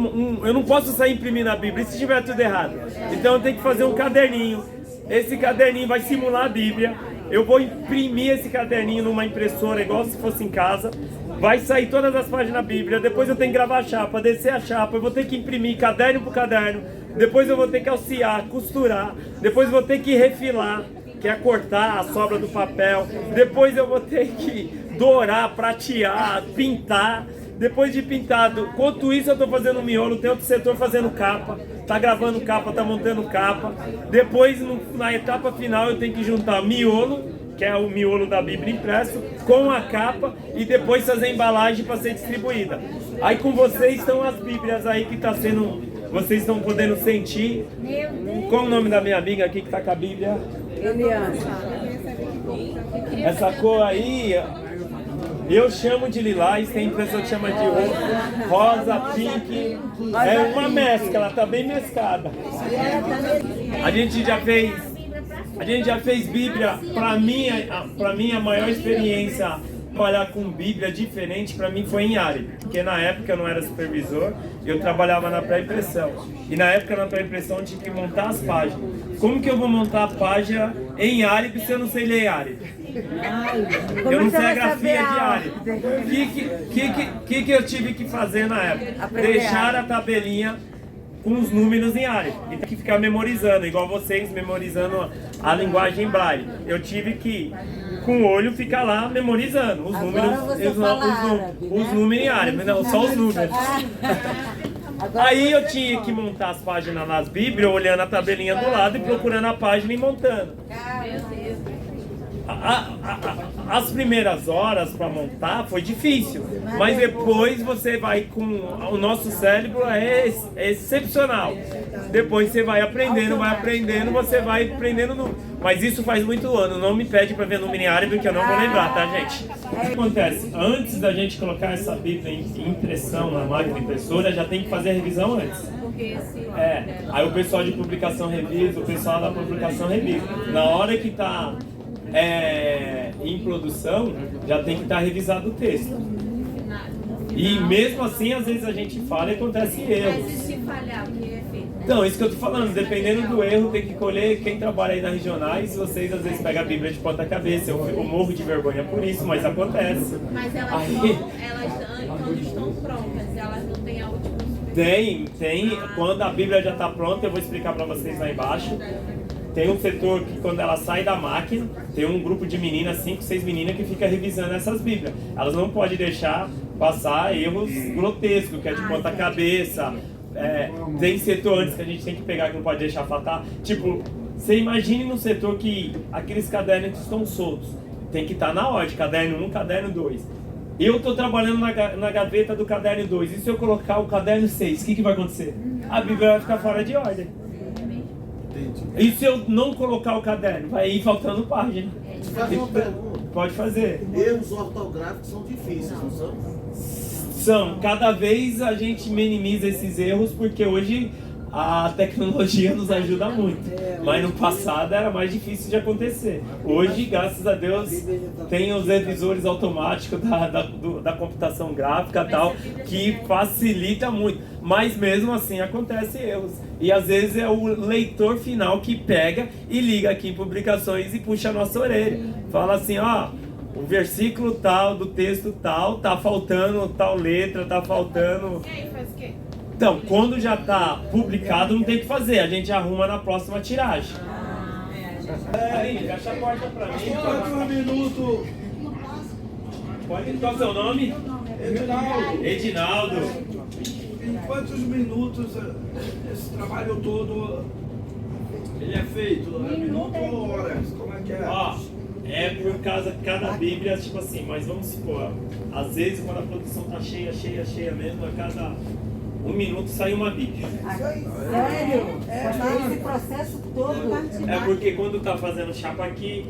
não posso sair imprimindo a Bíblia, se tiver tudo errado. Então eu tenho que fazer um caderninho. Esse caderninho vai simular a Bíblia. Eu vou imprimir esse caderninho numa impressora, igual se fosse em casa. Vai sair todas as páginas da Bíblia. Depois eu tenho que gravar a chapa, descer a chapa. Eu vou ter que imprimir caderno por caderno. Depois eu vou ter que alciar, costurar. Depois eu vou ter que refilar, que é cortar a sobra do papel. Depois eu vou ter que dourar, pratear, pintar. Depois de pintado, enquanto isso eu estou fazendo miolo, tem outro setor fazendo capa, tá gravando capa, tá montando capa. Depois, na etapa final, eu tenho que juntar miolo, que é o miolo da Bíblia impresso, com a capa e depois fazer a embalagem para ser distribuída. Aí com vocês estão as Bíblias aí que tá sendo, vocês estão podendo sentir. Qual o nome da minha amiga aqui que tá com a Bíblia? Eliana. Essa cor aí, eu chamo de lilás, tem pessoa que chama de rosa, pink. É uma mescla, ela tá bem mesclada. A gente já fez Bíblia. Para mim a maior experiência trabalhar com Bíblia diferente para mim foi em árabe, porque na época eu não era supervisor, eu trabalhava na pré-impressão. E na época na pré-impressão eu tinha que montar as páginas. Como que eu vou montar a página em árabe se eu não sei ler árabe? Eu não sei a grafia de árabe. O que eu tive que fazer na época? Deixar a tabelinha com os números em árabe. E tem que ficar memorizando, igual vocês memorizando a linguagem em Braille. Eu tive que, com o olho, ficar lá memorizando os números, os números em árabe, não, só os números. Aí eu tinha que montar as páginas nas Bíblias, olhando a tabelinha do lado e procurando a página e montando. As primeiras horas para montar foi difícil, mas depois você vai com o nosso cérebro é excepcional. Depois você vai aprendendo, você vai aprendendo número. Mas isso faz muito ano, não me pede para ver número em árabe que eu não vou lembrar, tá, gente? O que acontece? Antes da gente colocar essa Bíblia em impressão na máquina impressora, já tem que fazer a revisão antes. Aí o pessoal de publicação revisa, o pessoal da publicação revisa. Na hora que tá em produção, já tem que estar revisado o texto. E mesmo assim, às vezes a gente fala e acontece erros. Mas e se falhar, o que é feito? Então, isso que eu tô falando, dependendo do erro, tem que colher. Quem trabalha aí na regionais, vocês às vezes pegam a Bíblia de ponta cabeça. Eu morro de vergonha por isso, mas acontece. Mas elas então estão prontas, elas não têm a última. Tem. Quando a Bíblia já está pronta, eu vou explicar para vocês lá embaixo. Tem um setor que quando ela sai da máquina, tem um grupo de meninas, 5, 6 meninas que fica revisando essas Bíblias. Elas não podem deixar passar erros grotescos, que é de ponta cabeça. Tem setor antes que a gente tem que pegar que não pode deixar faltar. Tipo, você imagine no setor que aqueles cadernos estão soltos. Tem que estar na ordem, caderno 1, caderno 2. Eu estou trabalhando na gaveta do caderno 2. E se eu colocar o caderno 6, o que vai acontecer? A Bíblia vai ficar fora de ordem. E se eu não colocar o caderno? Vai ir faltando página. Faz uma pergunta. Pode fazer. Erros ortográficos são difíceis, não são? São. Cada vez a gente minimiza esses erros porque hoje a tecnologia nos ajuda muito. Mas no passado era mais difícil de acontecer. Hoje, graças a Deus, tem os revisores automáticos da computação gráfica e tal, que facilita muito. Mas mesmo assim acontece erros. E às vezes é o leitor final que pega e liga aqui em publicações e puxa a nossa orelha. Fala assim, ó, o versículo tal, do texto tal, tá faltando tal letra, tá faltando... E aí, faz o quê? Então, quando já está publicado, não tem o que fazer. A gente arruma na próxima tiragem. Aline, fecha a porta pra mim. Um minuto. Qual é o seu nome? Edinaldo. Em quantos minutos esse trabalho todo ele é feito? Minuto ou horas? Como é que é? Ó, É por causa que cada Bíblia, tipo assim, mas vamos supor, às vezes quando a produção tá cheia mesmo, a cada 1 minuto sai uma Bíblia. Sério? Esse processo todo. É porque quando tá fazendo chapa aqui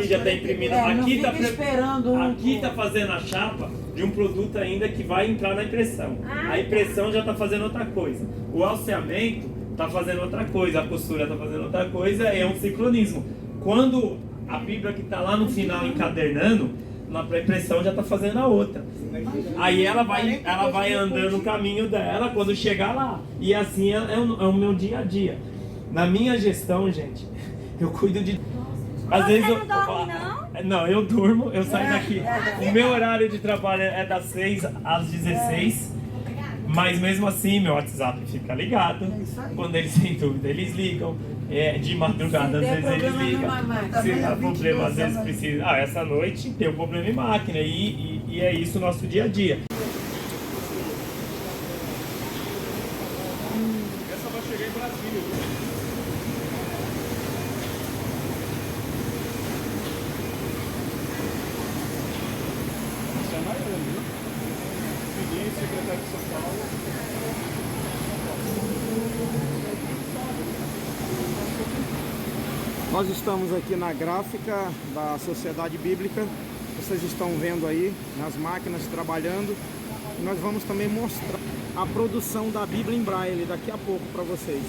já tá imprimindo, aqui tá fazendo a chapa de um produto ainda que vai entrar na impressão. A impressão já tá fazendo outra coisa. O alceamento tá fazendo outra coisa, a costura tá fazendo outra coisa, é um sincronismo. Quando a Bíblia que tá lá no final encadernando, na pré-impressão já tá fazendo a outra. Aí ela vai andando no caminho dela quando chegar lá. E assim é o meu dia a dia. Na minha gestão, gente, eu cuido de... Às vezes eu... não dorme, não? Não, eu durmo, eu saio daqui. O meu horário de trabalho é das 6 às 16. Mas mesmo assim, meu WhatsApp fica ligado. Quando eles têm dúvida, eles ligam. De madrugada, às vezes eles ligam. Se dá problema, às vezes precisa. Essa noite tem um problema em máquina. E é isso o nosso dia a dia. Essa vai chegar em Brasília. Essa é Miami, né? Figueiredo, secretário de São Paulo. Nós estamos aqui na gráfica da Sociedade Bíblica. Vocês estão vendo aí nas máquinas trabalhando. E nós vamos também mostrar a produção da Bíblia em Braille daqui a pouco para vocês.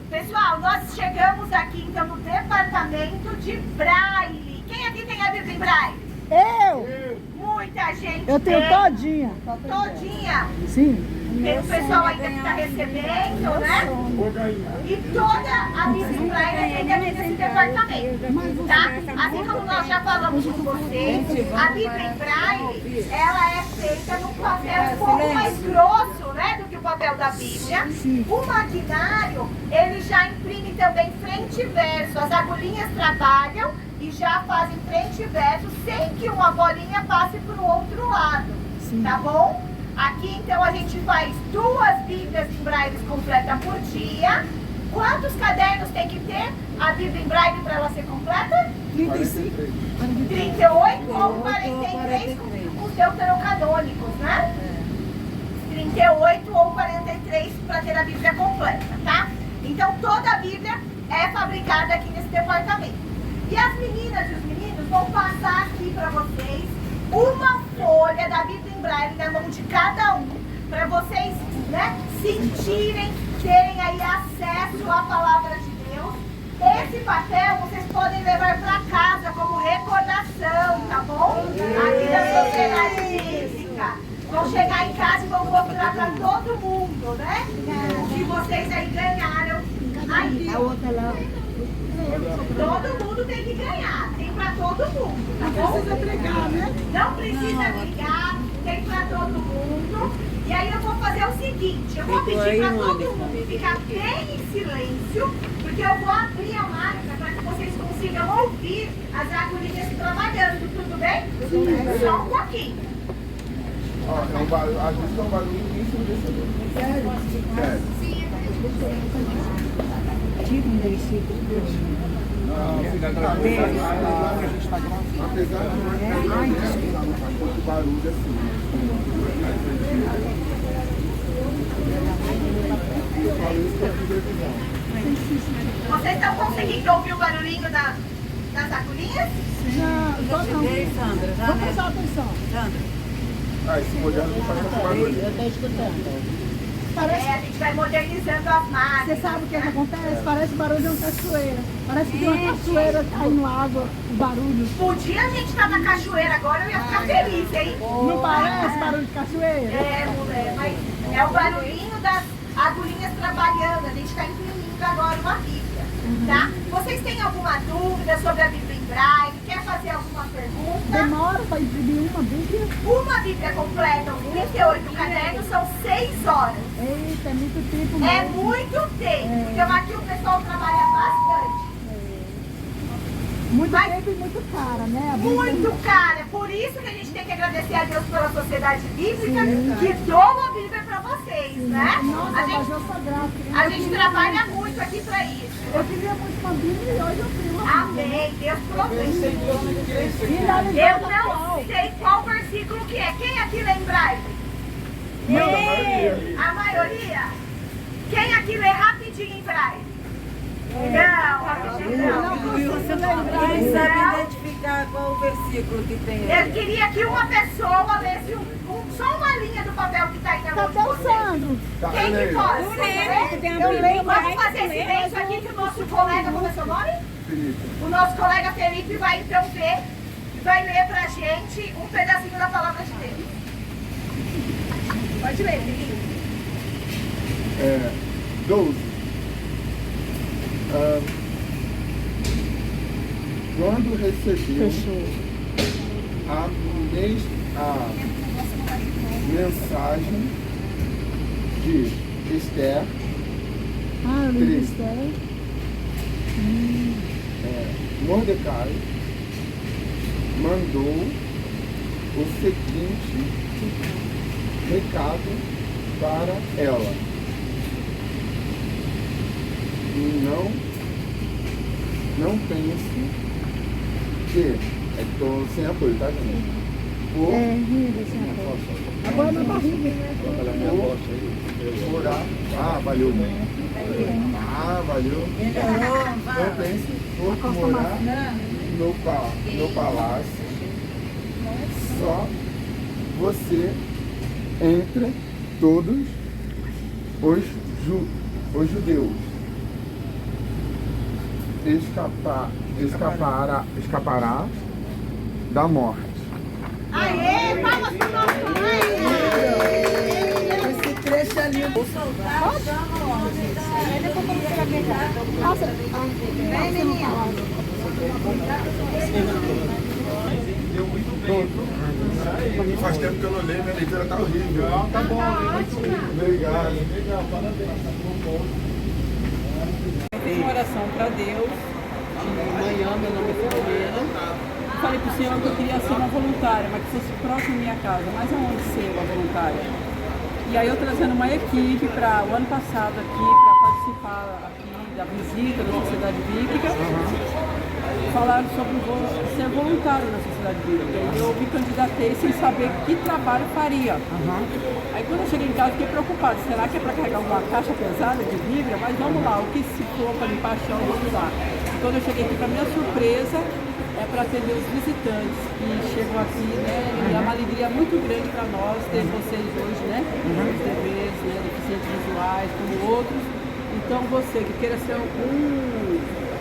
Pessoal, nós chegamos aqui então no departamento de Braille. Quem aqui tem a Bíblia em Braille? Eu! Muita gente. Eu tenho todinha. Todinha? Sim. Tem o pessoal ainda que está recebendo, né? E toda a Bíblia em Braille é feita aqui nesse departamento, tá? Assim como nós já falamos com vocês, a Bíblia em Braille, ela é feita num papel um pouco mais grosso, né, do que o papel da Bíblia. O maquinário, ele já imprime também frente e verso. As agulhinhas trabalham e já fazem frente e verso sem que uma bolinha passe para o outro lado, tá bom? Aqui então a gente faz 2 Bíblias em Braille completas por dia. Quantos cadernos tem que ter a Bíblia em Braille para ela ser completa? 35. 38 ou 43 com os deuterocanônicos, né? 38 ou 43 para ter a Bíblia completa, tá? Então toda a Bíblia é fabricada aqui nesse departamento. E as meninas e os meninos vão passar aqui para vocês uma folha da Bíblia em Braille na mão de cada um, para vocês, né, sentirem, terem aí acesso à palavra de Deus. Esse papel vocês podem levar para casa como recordação, tá bom? Aqui da Sociedade Bíblica. Vão chegar em casa e vão mostrar para todo mundo, né? O que vocês aí ganharam aí. A outra lá. Todo mundo tem que ganhar, tem pra todo mundo, tá bom? Não precisa brigar, né? Não precisa brigar, tem pra todo mundo. E aí eu vou fazer o seguinte, eu vou pedir pra todo mundo ficar bem em silêncio, porque eu vou abrir a máquina para que vocês consigam ouvir as agulhinhas trabalhando, tudo bem? Sim. Só um pouquinho. Ó, é um barulho, às vezes é um barulho ensurdecedor. Sério? Sério. Não, fica tranquilo. A gente está gravando. Apesar de muito barulho assim. Eu falo isso para a televisão. Vocês estão conseguindo ouvir o barulhinho das agulhinhas? Já, Sandra. Vamos prestar atenção. Ah, esse moderno não faz esse barulho. Eu estou escutando. A gente vai modernizando as máquinas. Você sabe o que acontece? Parece barulho de uma cachoeira. Parece que tem uma cachoeira caindo água, o barulho. Podia a gente estar na cachoeira agora, eu ia ficar feliz, hein? Não parece barulho de cachoeira? É, mulher, mas é o barulhinho das agulhinhas trabalhando. A gente está imprimindo agora uma Bíblia, tá? Vocês têm alguma dúvida sobre a Bíblia em Braille? Quer fazer alguma pergunta? Demora para imprimir uma Bíblia? Uma Bíblia completa, os 38 cadernos, são 6 horas. Eita, é muito tempo mesmo. É muito tempo. Então aqui o pessoal trabalha bastante. Muito tempo e muito cara, né? Muito cara. Por isso que a gente tem que agradecer a Deus pela Sociedade Bíblica que doa a Bíblia para vocês, né? Nossa, a gente trabalha muito aqui para isso. Eu queria muito uma Bíblia e hoje eu tenho uma Bíblia. Amém. Deus provê. Eu não sei qual versículo que é. Quem aqui lê em Braille? A maioria? Quem aqui lê rapidinho em Braille? Você não sabe identificar qual o versículo que tem. Eu queria que uma pessoa lesse só uma linha do papel que está aí na mão de vocês. Quem que pode? Eu leio. Vamos fazer silêncio aqui que o nosso colega, como é seu nome? O nosso colega Felipe vai então ver e vai ler pra gente um pedacinho da palavra de Deus. Pode ler, Felipe. 12. Quando recebeu a mensagem de Esther, 3, Mordecai mandou o seguinte recado para ela: não pense que estou sem apoio, tá, gente? Agora na barriga. Orar. Ah, valeu. Ah, valeu. Não pense por morar no palácio. Só você entre todos os judeus. Escapará da morte. Aê, palmas pro nosso Esse trecho ali. O soldado chama o homem. Ele é como você vai pegar. Nossa, vem, menina. Faz tempo que eu não leio, minha leitura tá horrível. Não, tá bom. Obrigado. Legal, parabéns. Fiz uma oração para Deus, de manhã, meu nome é Filomena. Falei para o Senhor que eu queria ser uma voluntária, mas que fosse próximo da minha casa, mas aonde ser uma voluntária? E aí eu trazendo uma equipe para o ano passado aqui, para participar aqui da visita da Sociedade Bíblica, falaram sobre ser voluntário na Sociedade Bíblica. E eu me candidatei sem saber que trabalho faria. Aí quando eu cheguei em casa, fiquei preocupada. Será que é para carregar uma caixa pesada de Bíblia? Mas vamos lá, o que se for para limpar chão, vamos lá. E quando eu cheguei aqui, para minha surpresa, é para atender os visitantes que chegam aqui, né? E é uma alegria muito grande para nós ter vocês hoje, né? Os TVs, né? Deficientes visuais, como outros. Então você que queira ser um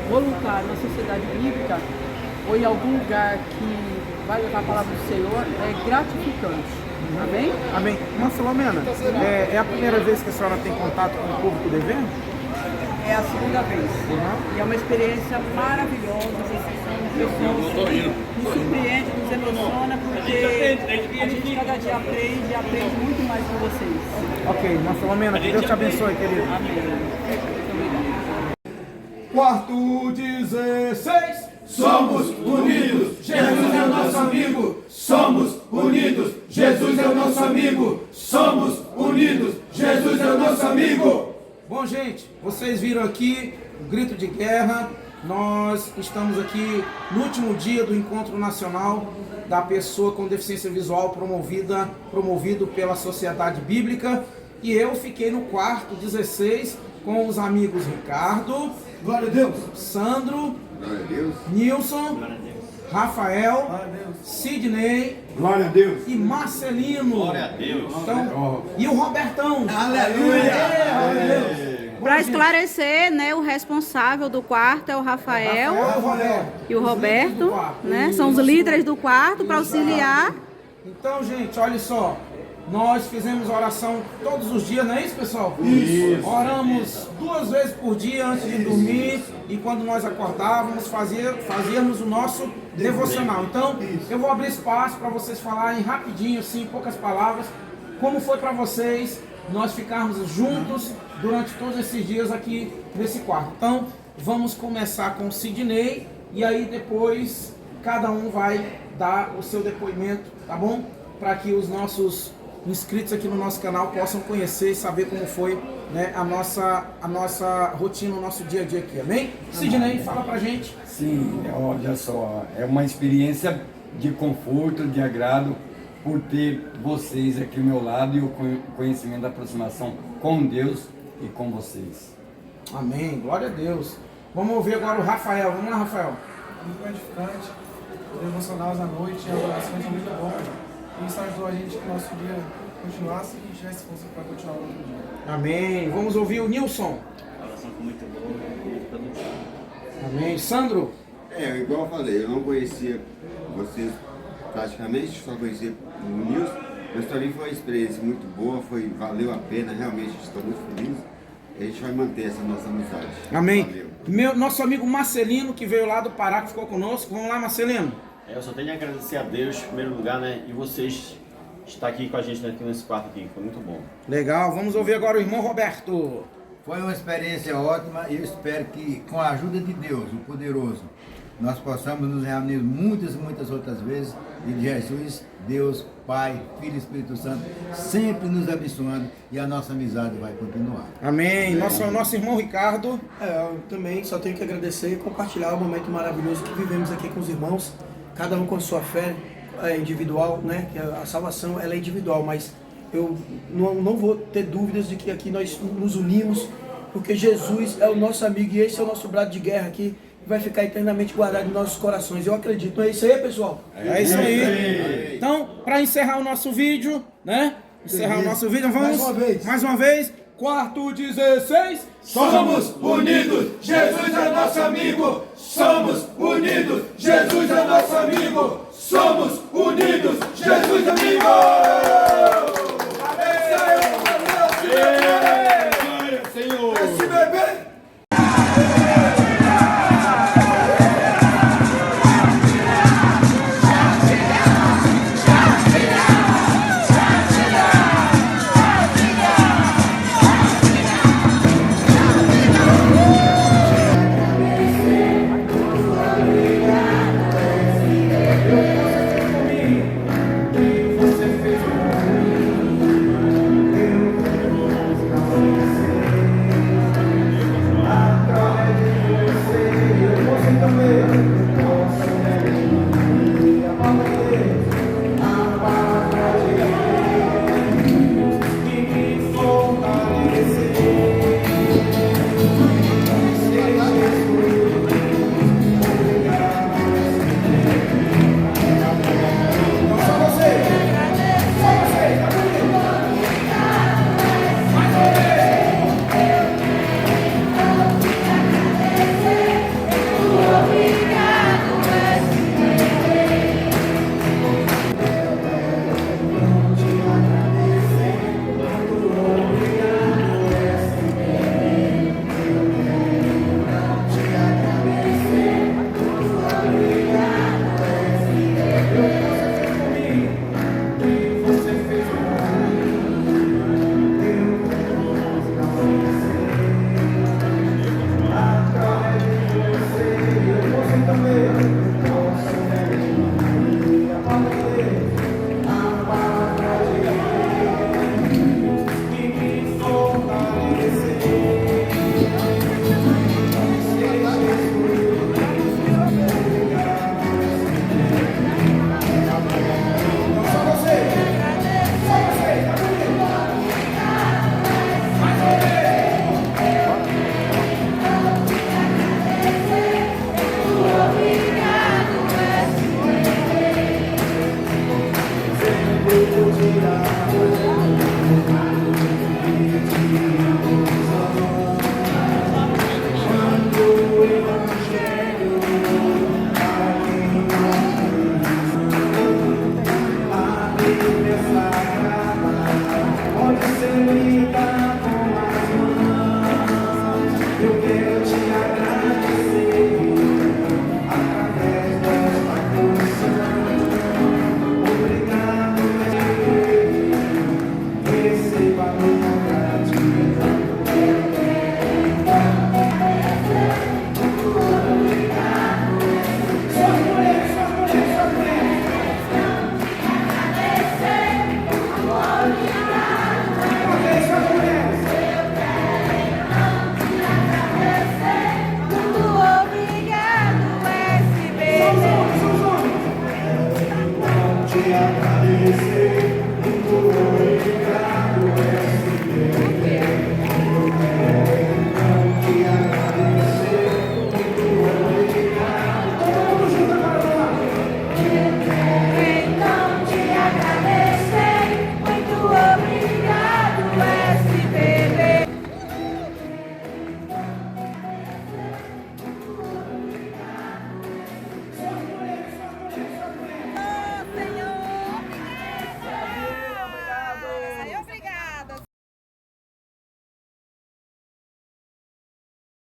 voluntário na Sociedade Bíblica ou em algum lugar que vai levar a palavra do Senhor, é gratificante. Amém? Amém. Irmã Filomena, é a primeira vez que a senhora tem contato com o público do evento? É a segunda vez. E é uma experiência maravilhosa. Vocês são pessoas que nos surpreendem, nos emociona, porque a gente cada dia aprende e aprende muito mais com vocês. Ok, irmã Filomena, que Deus te abençoe, querido. Amém. Quarto 16. Somos unidos, Jesus é o nosso amigo. Somos unidos, Jesus é o nosso amigo. Somos unidos, Jesus é o nosso amigo. Bom, gente, vocês viram aqui o grito de guerra. Nós estamos aqui no último dia do Encontro Nacional da Pessoa com Deficiência Visual promovido pela Sociedade Bíblica. E eu fiquei no quarto 16 com os amigos Ricardo, glória a Deus, Sandro, glória a Deus, Nilson, glória a Deus, Rafael, glória a Deus, Sidney, glória a Deus, e Marcelino, glória a Deus, então, e o Robertão, aleluia. Para esclarecer, né, o responsável do quarto é o Rafael e o Roberto, né? São os líderes do quarto para auxiliar. Então, gente, olha só. Nós fizemos oração todos os dias, não é isso, pessoal? Isso. Oramos 2 vezes por dia antes de dormir e quando nós acordávamos, fazíamos o nosso devocional. Então, eu vou abrir espaço para vocês falarem rapidinho, assim, em poucas palavras, como foi para vocês nós ficarmos juntos durante todos esses dias aqui nesse quarto. Então, vamos começar com o Sidney e aí depois cada um vai dar o seu depoimento, tá bom? Para que os nossos inscritos aqui no nosso canal possam conhecer e saber como foi, né, a nossa rotina, o nosso dia a dia aqui, amém? Sidney, fala pra gente. Sim, olha só, é uma experiência de conforto, de agrado, por ter vocês aqui ao meu lado e o conhecimento da aproximação com Deus e com vocês. Amém, glória a Deus. Vamos ouvir agora o Rafael, vamos lá, Rafael. Muito edificante, devocionais à noite, as orações são muito boas. E isso ajudou a gente que o nosso dia continuasse e tivesse força para continuar o outro dia. Amém. Vamos ouvir o Nilson. A oração foi muito boa, muito produtiva. Amém. Sandro? Igual eu falei, eu não conhecia vocês praticamente, só conhecia o Nilson, mas para mim foi uma experiência muito boa, valeu a pena, realmente estou muito feliz. E a gente vai manter essa nossa amizade. Amém. Nosso amigo Marcelino, que veio lá do Pará, que ficou conosco. Vamos lá, Marcelino. Eu só tenho a agradecer a Deus, em primeiro lugar, né? E vocês estar aqui com a gente aqui nesse quarto aqui, foi muito bom. Legal, vamos ouvir agora o irmão Roberto. Foi uma experiência ótima e eu espero que, com a ajuda de Deus, o poderoso, nós possamos nos reunir muitas outras vezes e de Jesus, Deus, Pai, Filho e Espírito Santo, sempre nos abençoando e a nossa amizade vai continuar. Amém. Nosso irmão Ricardo. Eu também só tenho que agradecer e compartilhar o momento maravilhoso que vivemos aqui com os irmãos, cada um com sua fé individual, né? Que a salvação ela é individual, mas eu não vou ter dúvidas de que aqui nós nos unimos, porque Jesus é o nosso amigo e esse é o nosso brado de guerra aqui, que vai ficar eternamente guardado em nossos corações. Eu acredito. Não é isso aí, pessoal? É isso aí. Então, para encerrar o nosso vídeo, né? Vamos mais uma vez. Quarto 16. Somos unidos, Jesus é nosso amigo. Somos unidos, Jesus é nosso amigo. Somos unidos, Jesus é amigo. Amém.